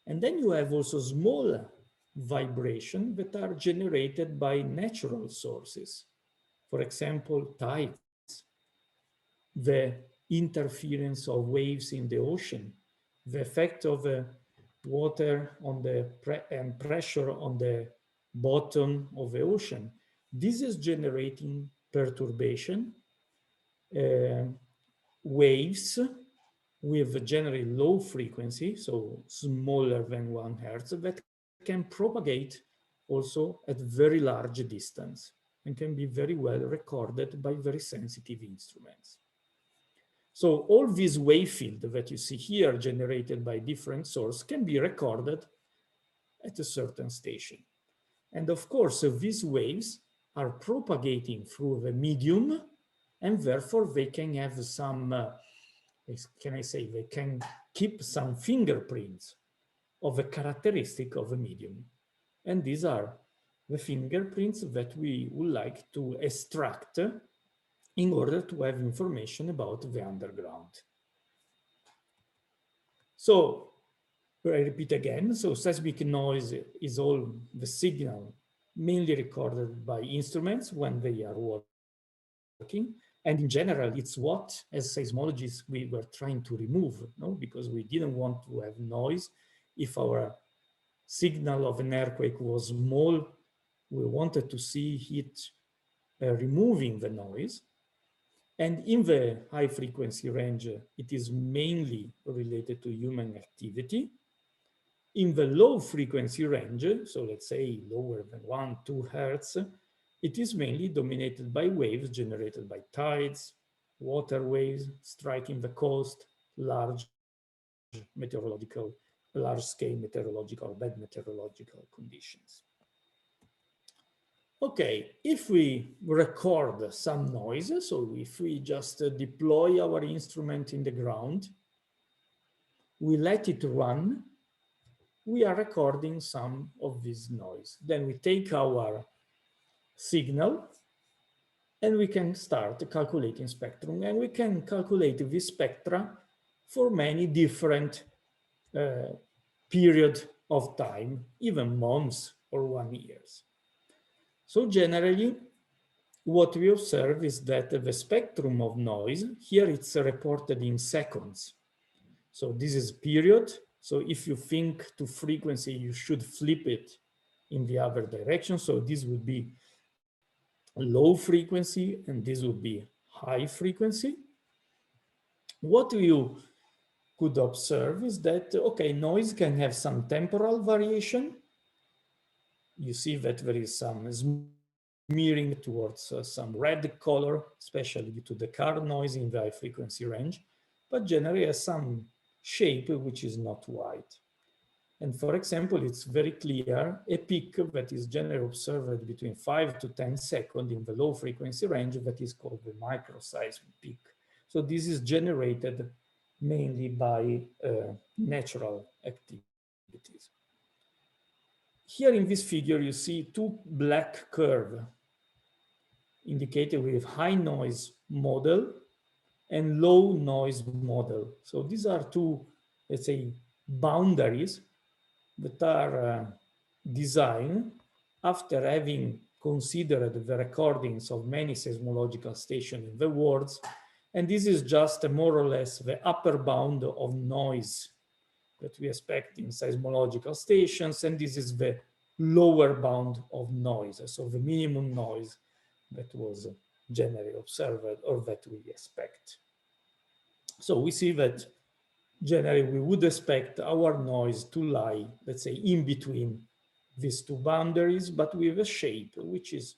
And then you have also small vibrations that are generated by natural sources. For example, tides, the interference of waves in the ocean, the effect of water on the and pressure on the bottom of the ocean. This is generating perturbation, waves with generally low frequency, so smaller than 1 Hertz, that can propagate also at very large distance and can be very well recorded by very sensitive instruments. So all these wave field that you see here generated by different sources can be recorded at a certain station. And of course, these waves are propagating through the medium, and therefore they can have some, can I say, they can keep some fingerprints of a characteristic of a medium. And these are the fingerprints that we would like to extract in order to have information about the underground. So I repeat again, so seismic noise is all the signal mainly recorded by instruments when they are working. And in general, it's what, as seismologists, we were trying to remove, no? Because we didn't want to have noise. If our signal of an earthquake was small, we wanted to see it removing the noise. And in the high frequency range, it is mainly related to human activity. In the low frequency range, so let's say lower than 1-2 hertz, it is mainly dominated by waves generated by tides, water waves striking the coast, large scale meteorological, bad meteorological conditions. Okay, if we record some noise, so if we just deploy our instrument in the ground, we let it run, we are recording some of this noise. Then we take our signal and we can start calculating spectrum, and we can calculate this spectra for many different period of time, even months or 1 year. So generally, what we observe is that the spectrum of noise, here it's reported in seconds. So this is period. So if you think to frequency, you should flip it in the other direction. So this would be low frequency and this would be high frequency. What you could observe is that, okay, noise can have some temporal variation. You see that there is some smearing towards some red color, especially due to the car noise in the high frequency range, but generally has some shape which is not white. And for example, it's very clear a peak that is generally observed between 5 to 10 seconds in the low frequency range that is called the microseismic peak. So this is generated mainly by natural activities. Here in this figure, you see two black curves indicated with high noise model and low noise model. So these are two, let's say, boundaries that are designed after having considered the recordings of many seismological stations in the world. And this is just more or less the upper bound of noise that we expect in seismological stations. And this is the lower bound of noise, so the minimum noise that was generally observed or that we expect. So we see that generally we would expect our noise to lie, let's say, in between these two boundaries, but with a shape which is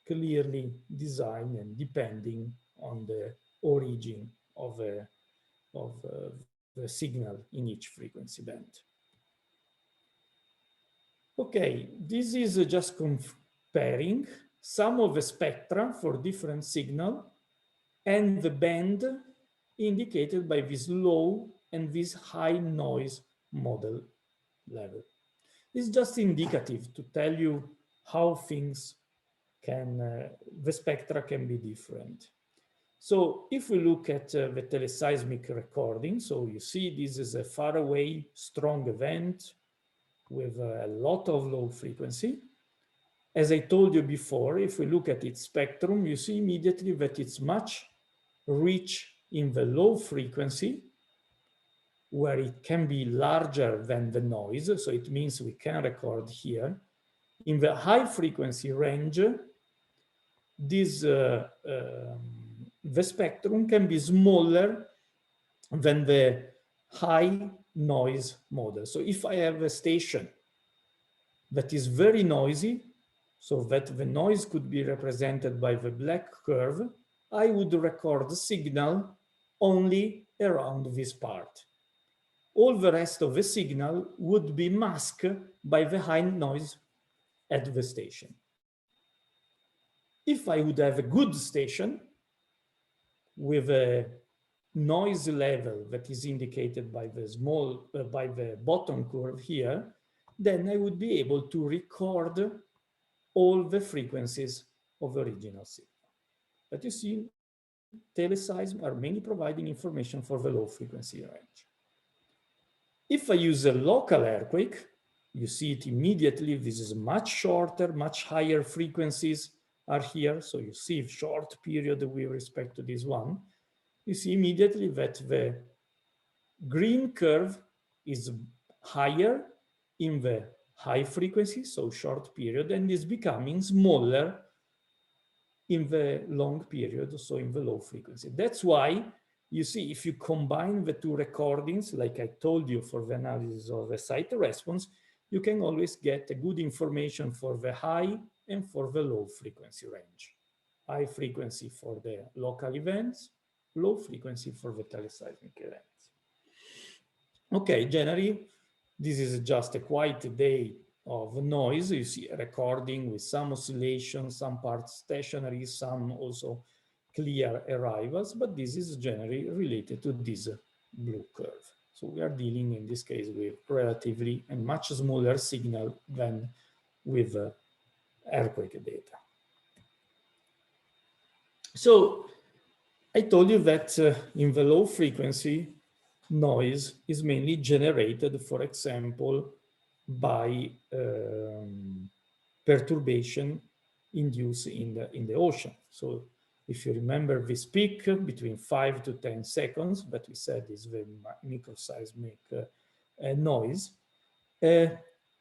clearly designed and depending on the origin of the signal in each frequency band. Okay, this is just comparing some of the spectra for different signal and the band indicated by this low and this high noise model level. It's just indicative to tell you how things can, the spectra can be different. So if we look at the teleseismic recording, so you see this is a far away strong event with a lot of low frequency. As I told you before, if we look at its spectrum, you see immediately that it's much rich in the low frequency, where it can be larger than the noise. So it means we can record here. In the high frequency range, this, the spectrum can be smaller than the high noise model. So if I have a station that is very noisy, so that the noise could be represented by the black curve, I would record the signal only around this part. All the rest of the signal would be masked by the high noise at the station. If I would have a good station with a noise level that is indicated by the by the bottom curve here, then I would be able to record all the frequencies of the original signal. But you see, teleseisms are mainly providing information for the low frequency range. If I use a local earthquake, you see it immediately. This is much shorter, much higher frequencies are here. So you see short period with respect to this one. You see immediately that the green curve is higher in the high frequency, so short period, and is becoming smaller in the long period, so in the low frequency. That's why you see, if you combine the two recordings, like I told you for the analysis of the site response, you can always get a good information for the high and for the low frequency range. High frequency for the local events, low frequency for the teleseismic events. Okay, generally, this is just a quiet day of noise. You see a recording with some oscillation, some parts stationary, some also clear arrivals, but this is generally related to this blue curve. So we are dealing in this case with relatively and much smaller signal than with earthquake data. So I told you that in the low frequency, noise is mainly generated, for example, by perturbation induced in the ocean. So if you remember this peak between 5 to 10 seconds that we said is the microseismic noise,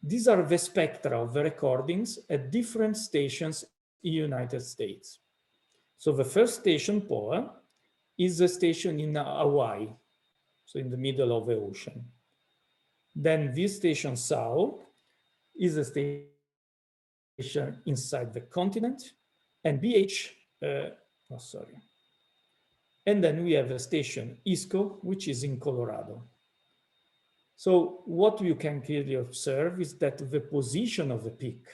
these are the spectra of the recordings at different stations in the United States. So the first station, POA, is a station in Hawaii, so in the middle of the ocean. Then this station, SAO, is a station inside the continent, and and then we have a station, ISCO, which is in Colorado. So what you can clearly observe is that the position of the peak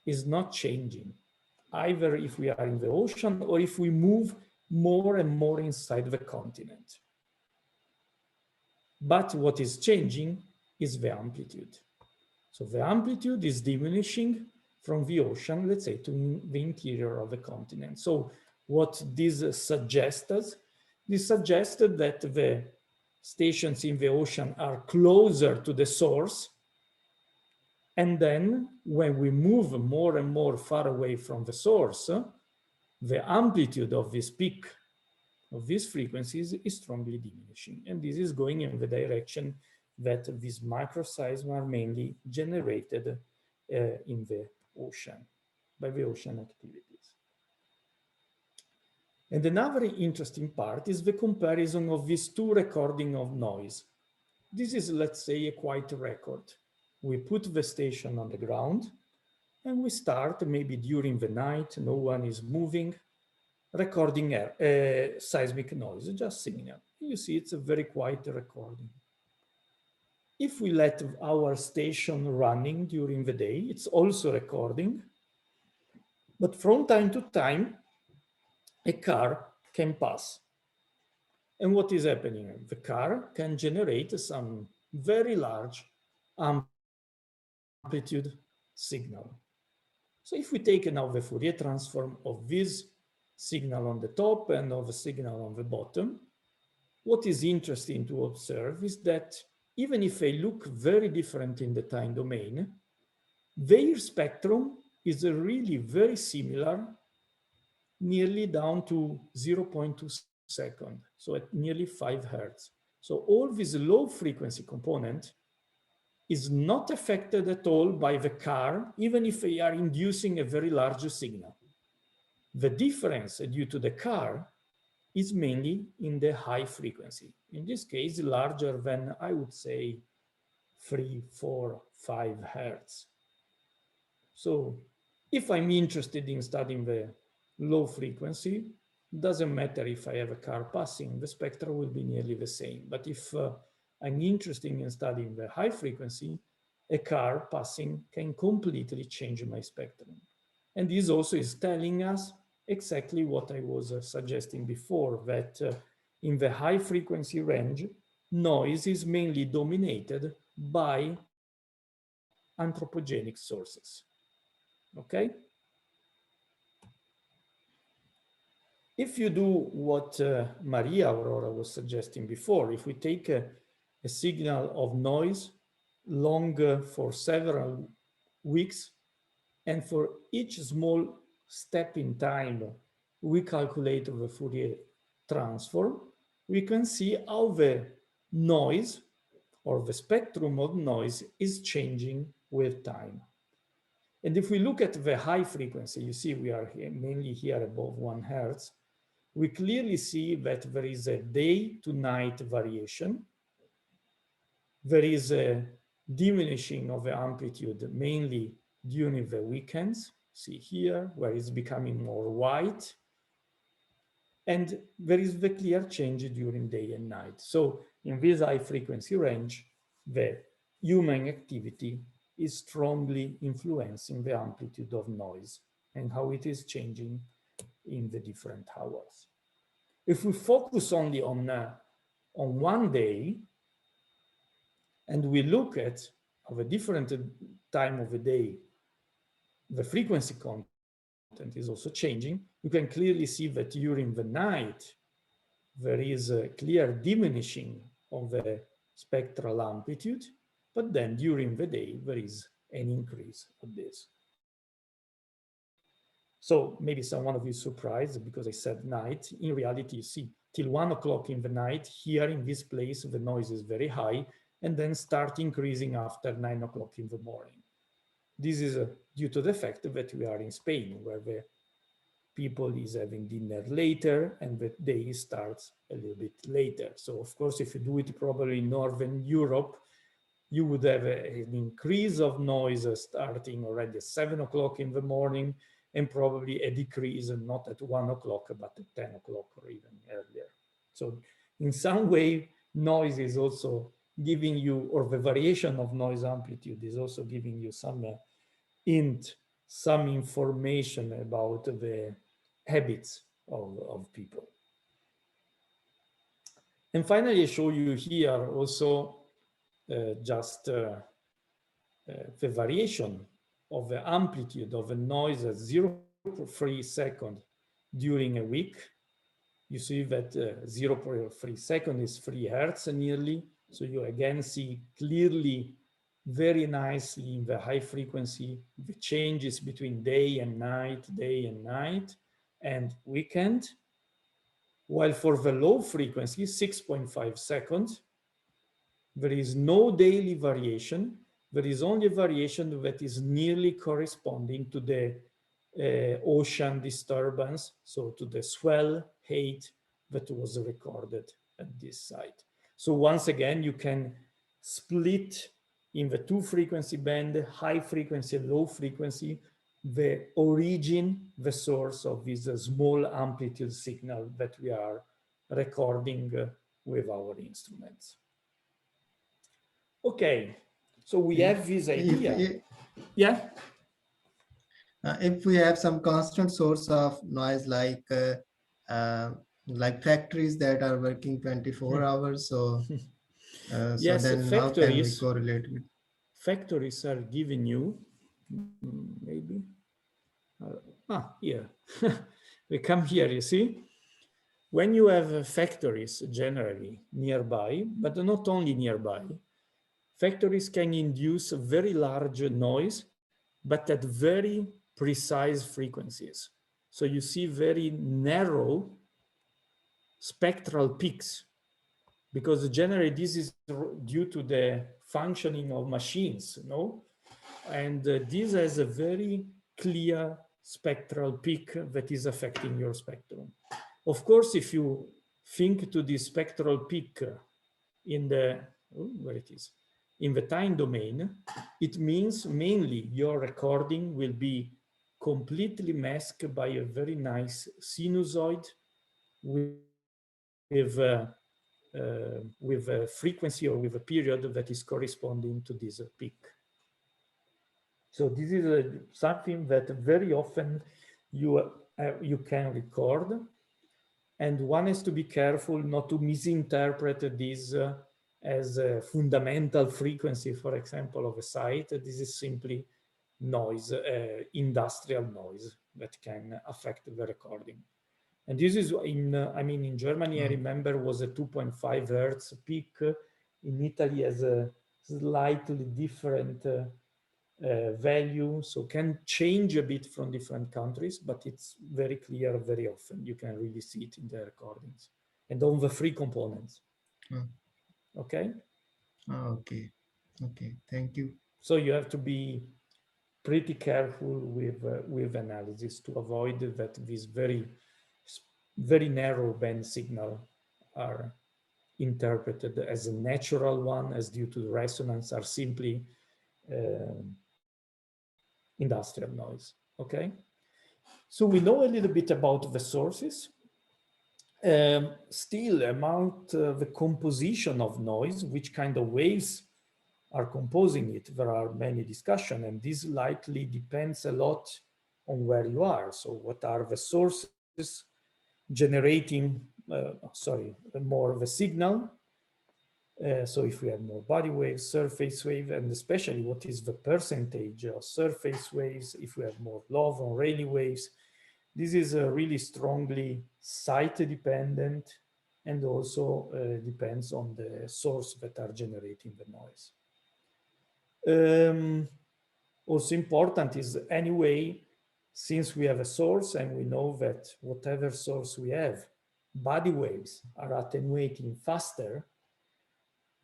is not changing, either if we are in the ocean or if we move more and more inside the continent. But what is changing is the amplitude. So the amplitude is diminishing from the ocean, let's say, to the interior of the continent. So what this suggests? This suggested that the stations in the ocean are closer to the source. And then when we move more and more far away from the source, the amplitude of this peak of these frequencies is strongly diminishing. And this is going in the direction that these microseisms are mainly generated in the ocean, by the ocean activities. And another interesting part is the comparison of these two recordings of noise. This is, let's say, a quiet record. We put the station on the ground and we start maybe during the night, no one is moving, recording seismic noise, just signal. You see, it's a very quiet recording. If we let our station running during the day, it's also recording. But from time to time, a car can pass. And what is happening? The car can generate some very large amplitude signal. So if we take now the Fourier transform of this signal on the top and of the signal on the bottom, what is interesting to observe is that even if they look very different in the time domain, their spectrum is really very similar, nearly down to 0.2 seconds, so at nearly 5 hertz. So all this low frequency component is not affected at all by the car, even if they are inducing a very large signal. The difference due to the car is mainly in the high frequency. In this case, larger than, I would say, 3, 4, 5 hertz. So if I'm interested in studying the low frequency, doesn't matter if I have a car passing, the spectrum will be nearly the same. But if I'm interested in studying the high frequency, a car passing can completely change my spectrum. And this also is telling us exactly what I was suggesting before, that in the high frequency range, noise is mainly dominated by anthropogenic sources. Okay? If you do what Maria Aurora was suggesting before, if we take a signal of noise long for several weeks, and for each small step in time, we calculate the Fourier transform, we can see how the noise or the spectrum of noise is changing with time. And if we look at the high frequency, you see we are mainly here above 1 Hertz, we clearly see that there is a day to night variation. There is a diminishing of the amplitude mainly during the weekends. See here, where it's becoming more white. And there is the clear change during day and night. So in this high frequency range, the human activity is strongly influencing the amplitude of noise and how it is changing in the different hours. If we focus only on 1 day, and we look at a different time of the day, the frequency content is also changing. You can clearly see that during the night, there is a clear diminishing of the spectral amplitude, but then during the day, there is an increase of this. So maybe some one of you is surprised because I said night. In reality, you see, till 1 o'clock in the night, here in this place, the noise is very high, and then start increasing after 9 o'clock in the morning. This is due to the fact that we are in Spain, where the people is having dinner later and the day starts a little bit later. So of course, if you do it probably in Northern Europe, you would have an increase of noise starting already at 7 o'clock in the morning, and probably a decrease not at 1 o'clock, but at 10 o'clock or even earlier. So in some way, noise is also giving you, or the variation of noise amplitude is also giving you some hint, some information about the habits of people. And finally, I show you here also just the variation of the amplitude of the noise at 0.3 second during a week. You see that 0.3 second is 3 Hertz nearly. So you again see clearly, very nicely in the high frequency, the changes between day and night, and weekend. While for the low frequency, 6.5 seconds, there is no daily variation. There is only a variation that is nearly corresponding to the ocean disturbance, so to the swell height that was recorded at this site. So once again, you can split in the 2 frequency band, high frequency, low frequency, the origin, the source of this small amplitude signal that we are recording with our instruments. Okay, so we have this idea. Yeah? If we have some constant source of noise like factories that are working 24 hours, so yes, so then how can we correlate with? Factories are giving you, maybe, here. We come here, you see? When you have factories generally nearby, but not only nearby, factories can induce very large noise, but at very precise frequencies. So you see very narrow spectral peaks, because generally this is due to the functioning of machines, no? And this has a very clear spectral peak that is affecting your spectrum. Of course, if you think to the spectral peak in the, where it is, in the time domain, it means mainly your recording will be completely masked by a very nice sinusoid with a frequency or with a period that is corresponding to this peak. So this is something that very often you can record, and one has to be careful not to misinterpret this as a fundamental frequency, for example, of a site. This is simply noise, industrial noise that can affect the recording. And this is in Germany, I remember, was a 2.5 hertz peak. In Italy has a slightly different value, so can change a bit from different countries, but it's very clear very often. You can really see it in the recordings and on the free components. Okay? Okay. Okay, thank you. So you have to be pretty careful with analysis to avoid that these very narrow band signal are interpreted as a natural one, as due to the resonance, are simply industrial noise. Okay, so we know a little bit about the sources. Still, about the composition of noise, which kind of waves are composing it, there are many discussions, and this likely depends a lot on where you are. So what are the sources generating, more of a signal? So if we have more body waves, surface wave, and especially what is the percentage of surface waves, if we have more low or Rayleigh waves, this is really strongly site dependent, and also depends on the source that are generating the noise. Also important is, anyway, since we have a source and we know that whatever source we have, body waves are attenuating faster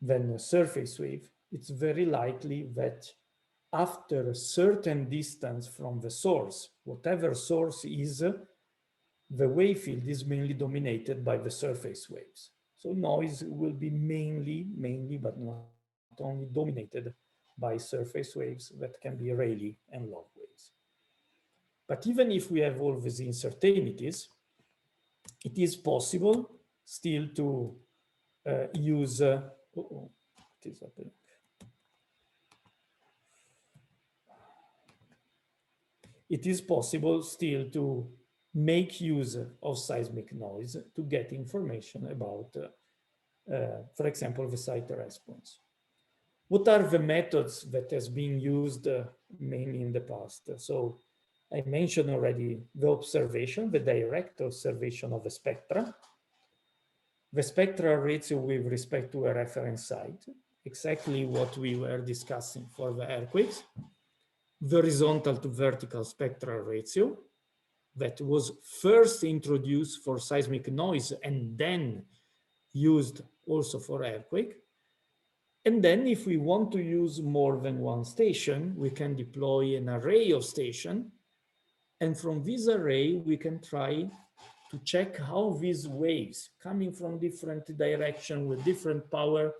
than a surface wave, it's very likely that after a certain distance from the source, whatever source is, the wave field is mainly dominated by the surface waves. So noise will be mainly, but not only, dominated by surface waves that can be Rayleigh and log waves. But even if we have all these uncertainties, it is possible still to use, what is happening? It is possible still to make use of seismic noise to get information about, for example, the site response. What are the methods that has been used mainly in the past? So I mentioned already the observation, the direct observation of the spectra, the spectral ratio with respect to a reference site, exactly what we were discussing for the earthquakes, the horizontal to vertical spectral ratio that was first introduced for seismic noise and then used also for earthquake. And then if we want to use more than one station, we can deploy an array of stations. And from this array, we can try to check how these waves coming from different directions with different power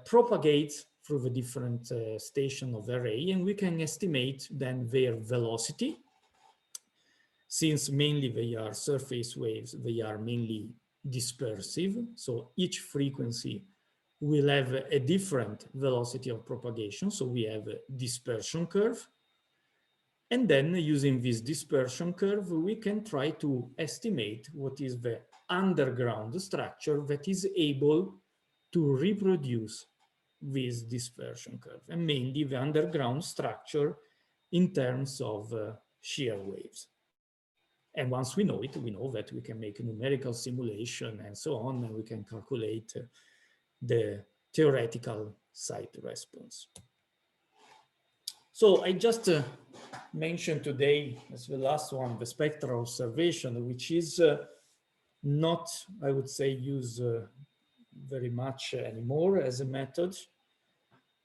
propagate through the different station of the array. And we can estimate then their velocity. Since mainly they are surface waves, they are mainly dispersive. So each frequency will have a different velocity of propagation. So we have a dispersion curve. And then using this dispersion curve, we can try to estimate what is the underground structure that is able to reproduce this dispersion curve, and mainly the underground structure in terms of shear waves. And once we know it, we know that we can make a numerical simulation and so on, and we can calculate the theoretical site response. So I just mentioned today as the last one, the spectral observation, which is not, I would say, used very much anymore as a method.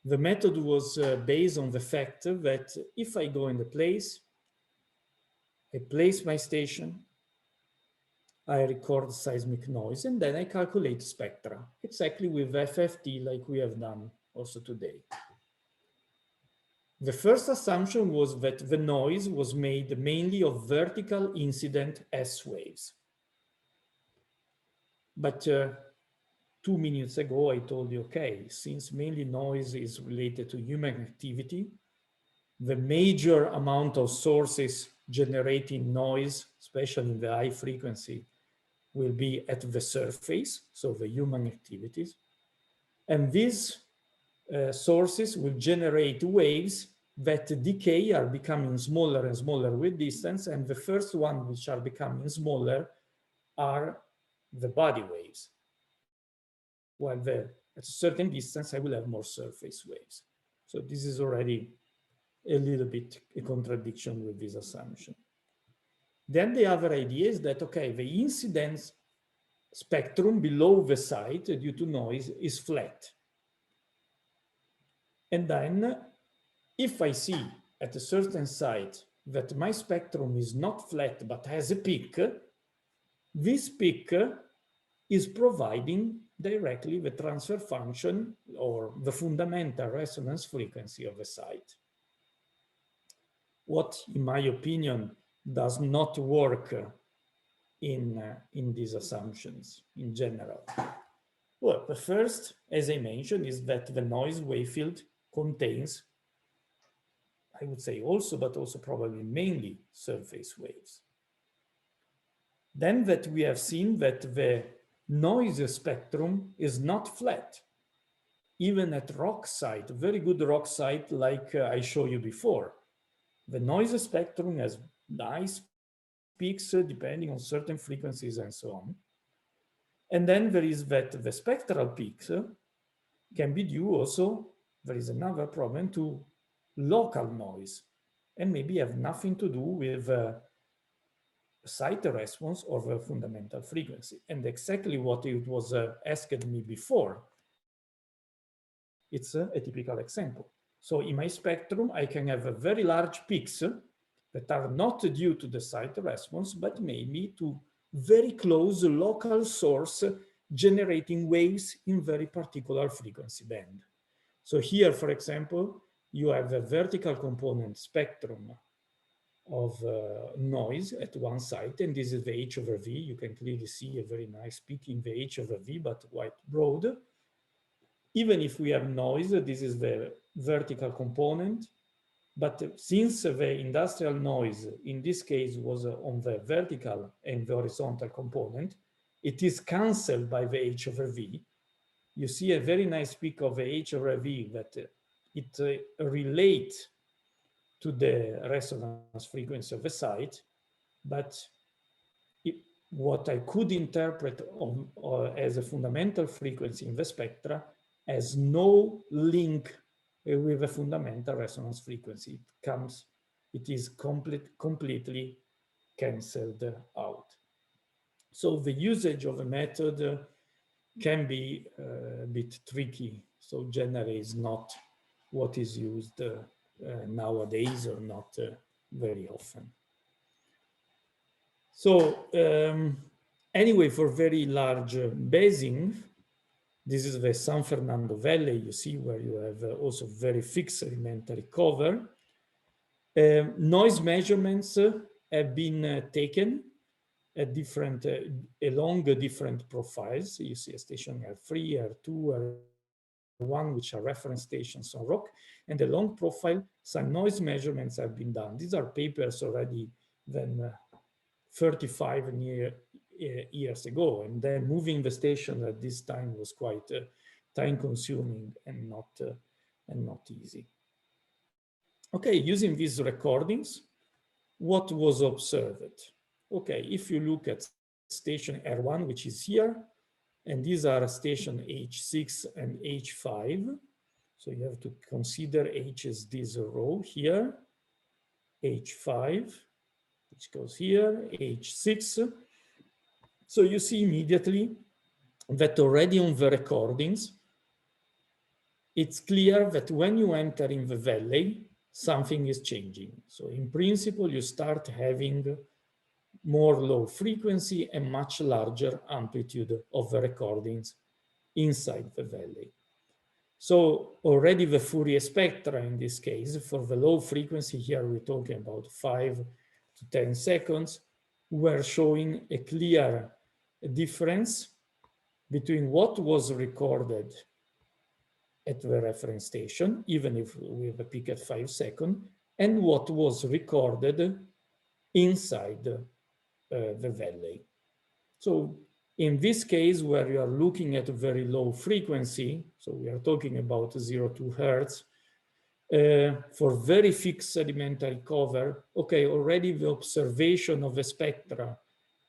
The method was based on the fact that if I go in the place, I place my station, I record seismic noise, and then I calculate spectra, exactly with FFT like we have done also today. The first assumption was that the noise was made mainly of vertical incident S waves. But 2 minutes ago, I told you, okay, since mainly noise is related to human activity, the major amount of sources generating noise, especially in the high frequency, will be at the surface, so the human activities. And these sources will generate waves that decay, are becoming smaller and smaller with distance. And the first one which are becoming smaller are the body waves. While at a certain distance, I will have more surface waves. So this is already a little bit a contradiction with this assumption. Then the other idea is that, okay, the incidence spectrum below the site due to noise is flat. And then if I see at a certain site that my spectrum is not flat but has a peak, this peak is providing directly the transfer function or the fundamental resonance frequency of the site. What, in my opinion, does not work in these assumptions in general. Well, the first, as I mentioned, is that the noise wave field contains, I would say also, but also probably mainly surface waves. Then that we have seen that the noise spectrum is not flat. Even at rock site, very good rock site like I showed you before, the noise spectrum has nice peaks depending on certain frequencies and so on. And then there is that the spectral peaks can be due also, there is another problem, to local noise and maybe have nothing to do with site response or the fundamental frequency. And exactly what it was asked me before, it's a typical example. So in my spectrum, I can have a very large peaks that are not due to the site response, but maybe to very close local source generating waves in very particular frequency band. So here, for example, you have a vertical component spectrum of noise at one site, and this is the H over V. You can clearly see a very nice peak in the H over V, but quite broad. Even if we have noise, this is the vertical component. But since the industrial noise, in this case, was on the vertical and the horizontal component, it is cancelled by the H over V. You see a very nice peak of the H over V that it relates to the resonance frequency of the site, but what I could interpret as a fundamental frequency in the spectra has no link with a fundamental resonance frequency. It is completely cancelled out. So the usage of a method can be a bit tricky. So generally is not what is used nowadays, or not very often. So anyway, for very large basins, this is the San Fernando Valley, you see, where you have also very fixed sedimentary cover. Noise measurements have been taken at different, along different profiles. You see a station R3, R2, R1, which are reference stations on rock, and along profile, some noise measurements have been done. These are papers already then 35 years ago, and then moving the station at this time was quite time-consuming and not easy. Okay, using these recordings, what was observed? Okay, if you look at station R1, which is here, and these are station H6 and H5. So you have to consider H as this row here, H5, which goes here, H6. So you see immediately that already on the recordings, it's clear that when you enter in the valley, something is changing. So in principle, you start having more low frequency and much larger amplitude of the recordings inside the valley. So already the Fourier spectra in this case, for the low frequency, here we're talking about 5 to 10 seconds, were showing a clear difference between what was recorded at the reference station, even if we have a peak at 5 seconds, and what was recorded inside the valley. So in this case, where you are looking at a very low frequency, so we are talking about 0.2 Hertz, for very fixed sedimentary cover, okay, already the observation of the spectra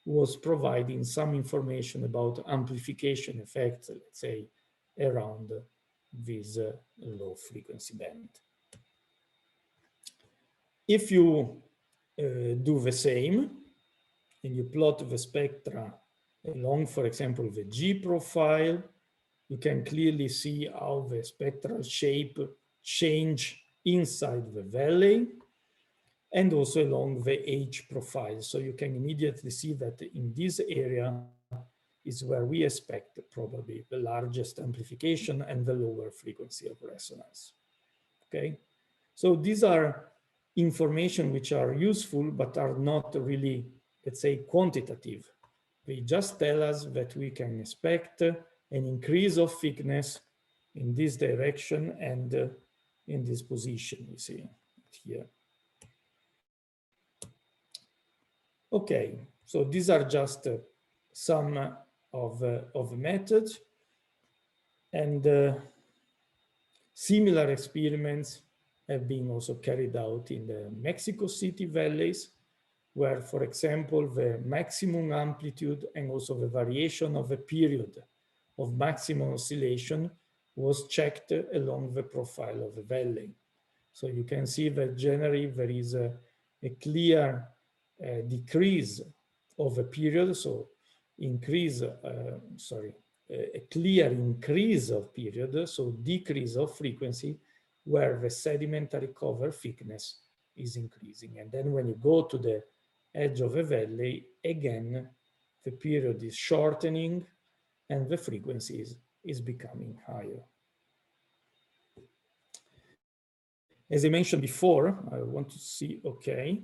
was providing some information about amplification effects, let's say, around this low frequency band. If you do the same, and you plot the spectra along, for example, the G profile, you can clearly see how the spectral shape change inside the valley, and also along the H profile. So you can immediately see that in this area is where we expect probably the largest amplification and the lower frequency of resonance. Okay, so these are information which are useful but are not really, let's say, quantitative. They just tell us that we can expect an increase of thickness in this direction and in this position, you see here. Okay, so these are just some of the methods, and similar experiments have been also carried out in the Mexico City valleys, where, for example, the maximum amplitude and also the variation of the period of maximum oscillation was checked along the profile of the valley. So you can see that generally there is a clear decrease of a period, so a clear increase of period, so decrease of frequency, where the sedimentary cover thickness is increasing. And then when you go to the edge of a valley, again, the period is shortening and the frequency is becoming higher. As I mentioned before, I want to see, okay,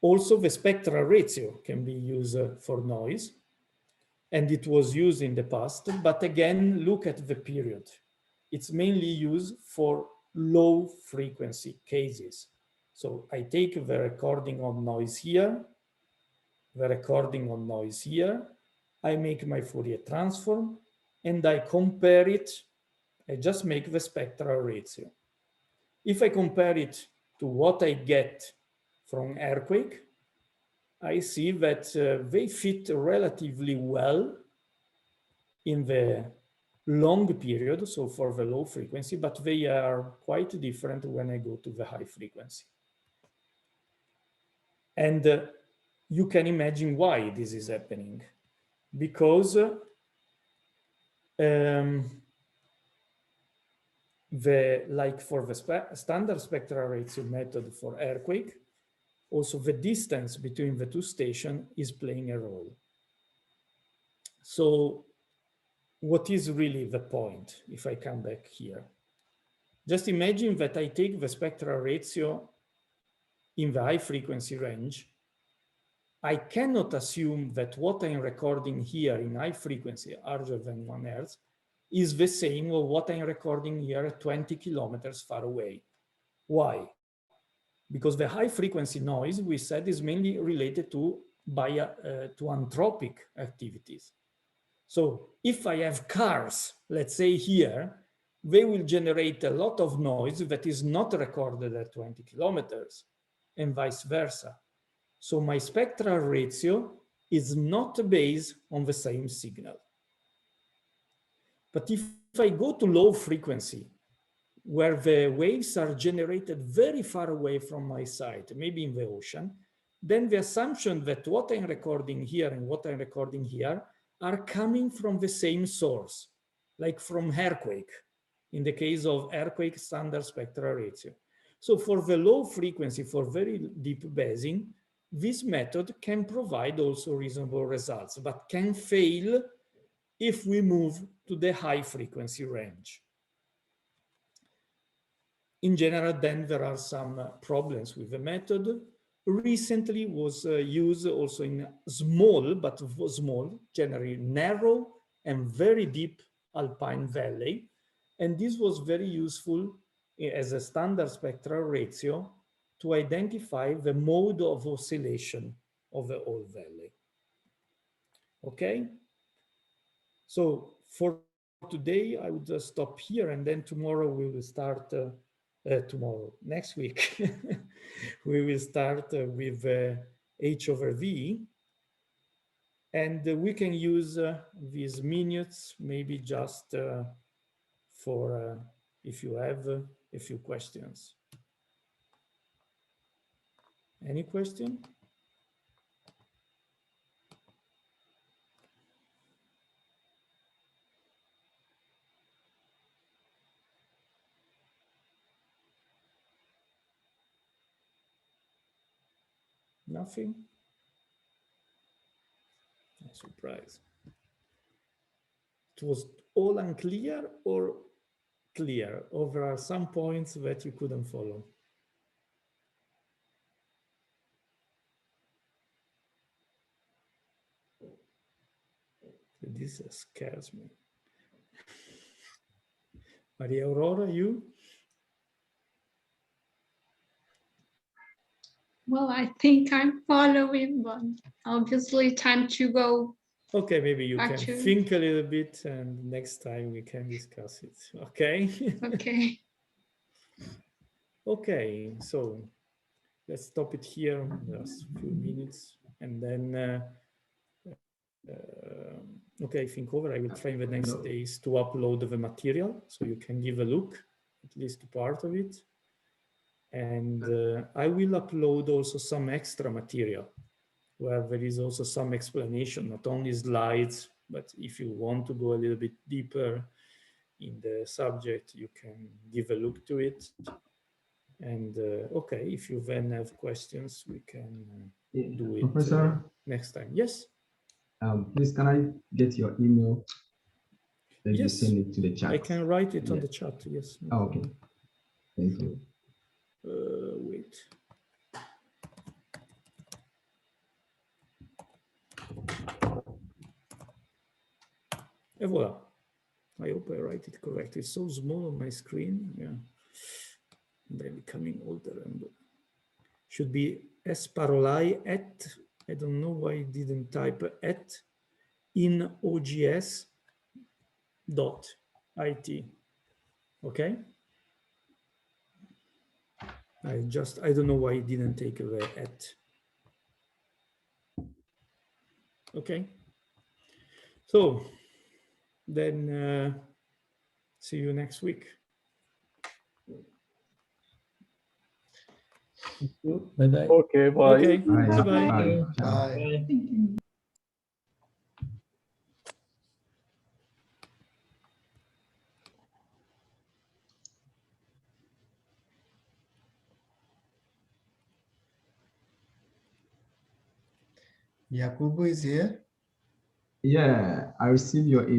also the spectral ratio can be used for noise, and it was used in the past, but again, look at the period. It's mainly used for low frequency cases. So I take the recording of noise here, the recording of noise here, I make my Fourier transform, and I compare it, I just make the spectral ratio. If I compare it to what I get from earthquake, I see that they fit relatively well in the long period, so for the low frequency, but they are quite different when I go to the high frequency. And you can imagine why this is happening, because like for the standard spectral ratio method for earthquake, also the distance between the two stations is playing a role. So what is really the point if I come back here? Just imagine that I take the spectral ratio in the high frequency range. I cannot assume that what I'm recording here in high frequency, larger than 1 Hertz, is the same as what I'm recording here at 20 kilometers far away. Why? Because the high frequency noise, we said, is mainly related to anthropic activities. So if I have cars, let's say here, they will generate a lot of noise that is not recorded at 20 kilometers and vice versa. So my spectral ratio is not based on the same signal. But if I go to low frequency, where the waves are generated very far away from my site, maybe in the ocean, then the assumption that what I'm recording here and what I'm recording here are coming from the same source, like from earthquake, in the case of earthquake standard spectral ratio. So for the low frequency, for very deep basing, this method can provide also reasonable results, but can fail if we move to the high frequency range. In general, then there are some problems with the method. Recently was used also in small, but small, generally narrow and very deep alpine valley. And this was very useful as a standard spectral ratio to identify the mode of oscillation of the whole valley. Okay? So for today, I would stop here, and then tomorrow we will start, next week, we will start with H over V, and we can use these minutes maybe just for if you have a few questions. Any question? Nothing? No surprise. It was all unclear or clear, or there are some points that you couldn't follow? This scares me. Maria Aurora, you? Well, I think I'm following, but obviously time to go. Okay, maybe you can think a little bit, and next time we can discuss it. Okay? Okay. Okay, so let's stop it here, just a few minutes, and then okay, think over. I will try in the next days to upload the material so you can give a look, at least part of it. And I will upload also some extra material where there is also some explanation, not only slides, but if you want to go a little bit deeper in the subject, you can give a look to it. And okay, if you then have questions, we can do it Professor, next time. Yes? Please, can I get your email? Then yes, you send it to the chat. I can write it on the chat, yes. No okay, thank you. Wait. Et voilà. I hope I write it correctly. It's so small on my screen. Yeah. And I'm becoming older. And should be Parolai at, I don't know why I didn't type at, in ogs.it. Okay? I don't know why I didn't take away at. Okay? So, then see you next week. Bye-bye. Okay, bye. Okay, Bye. bye-bye. Bye. Yakubu is here. Yeah, I received your email.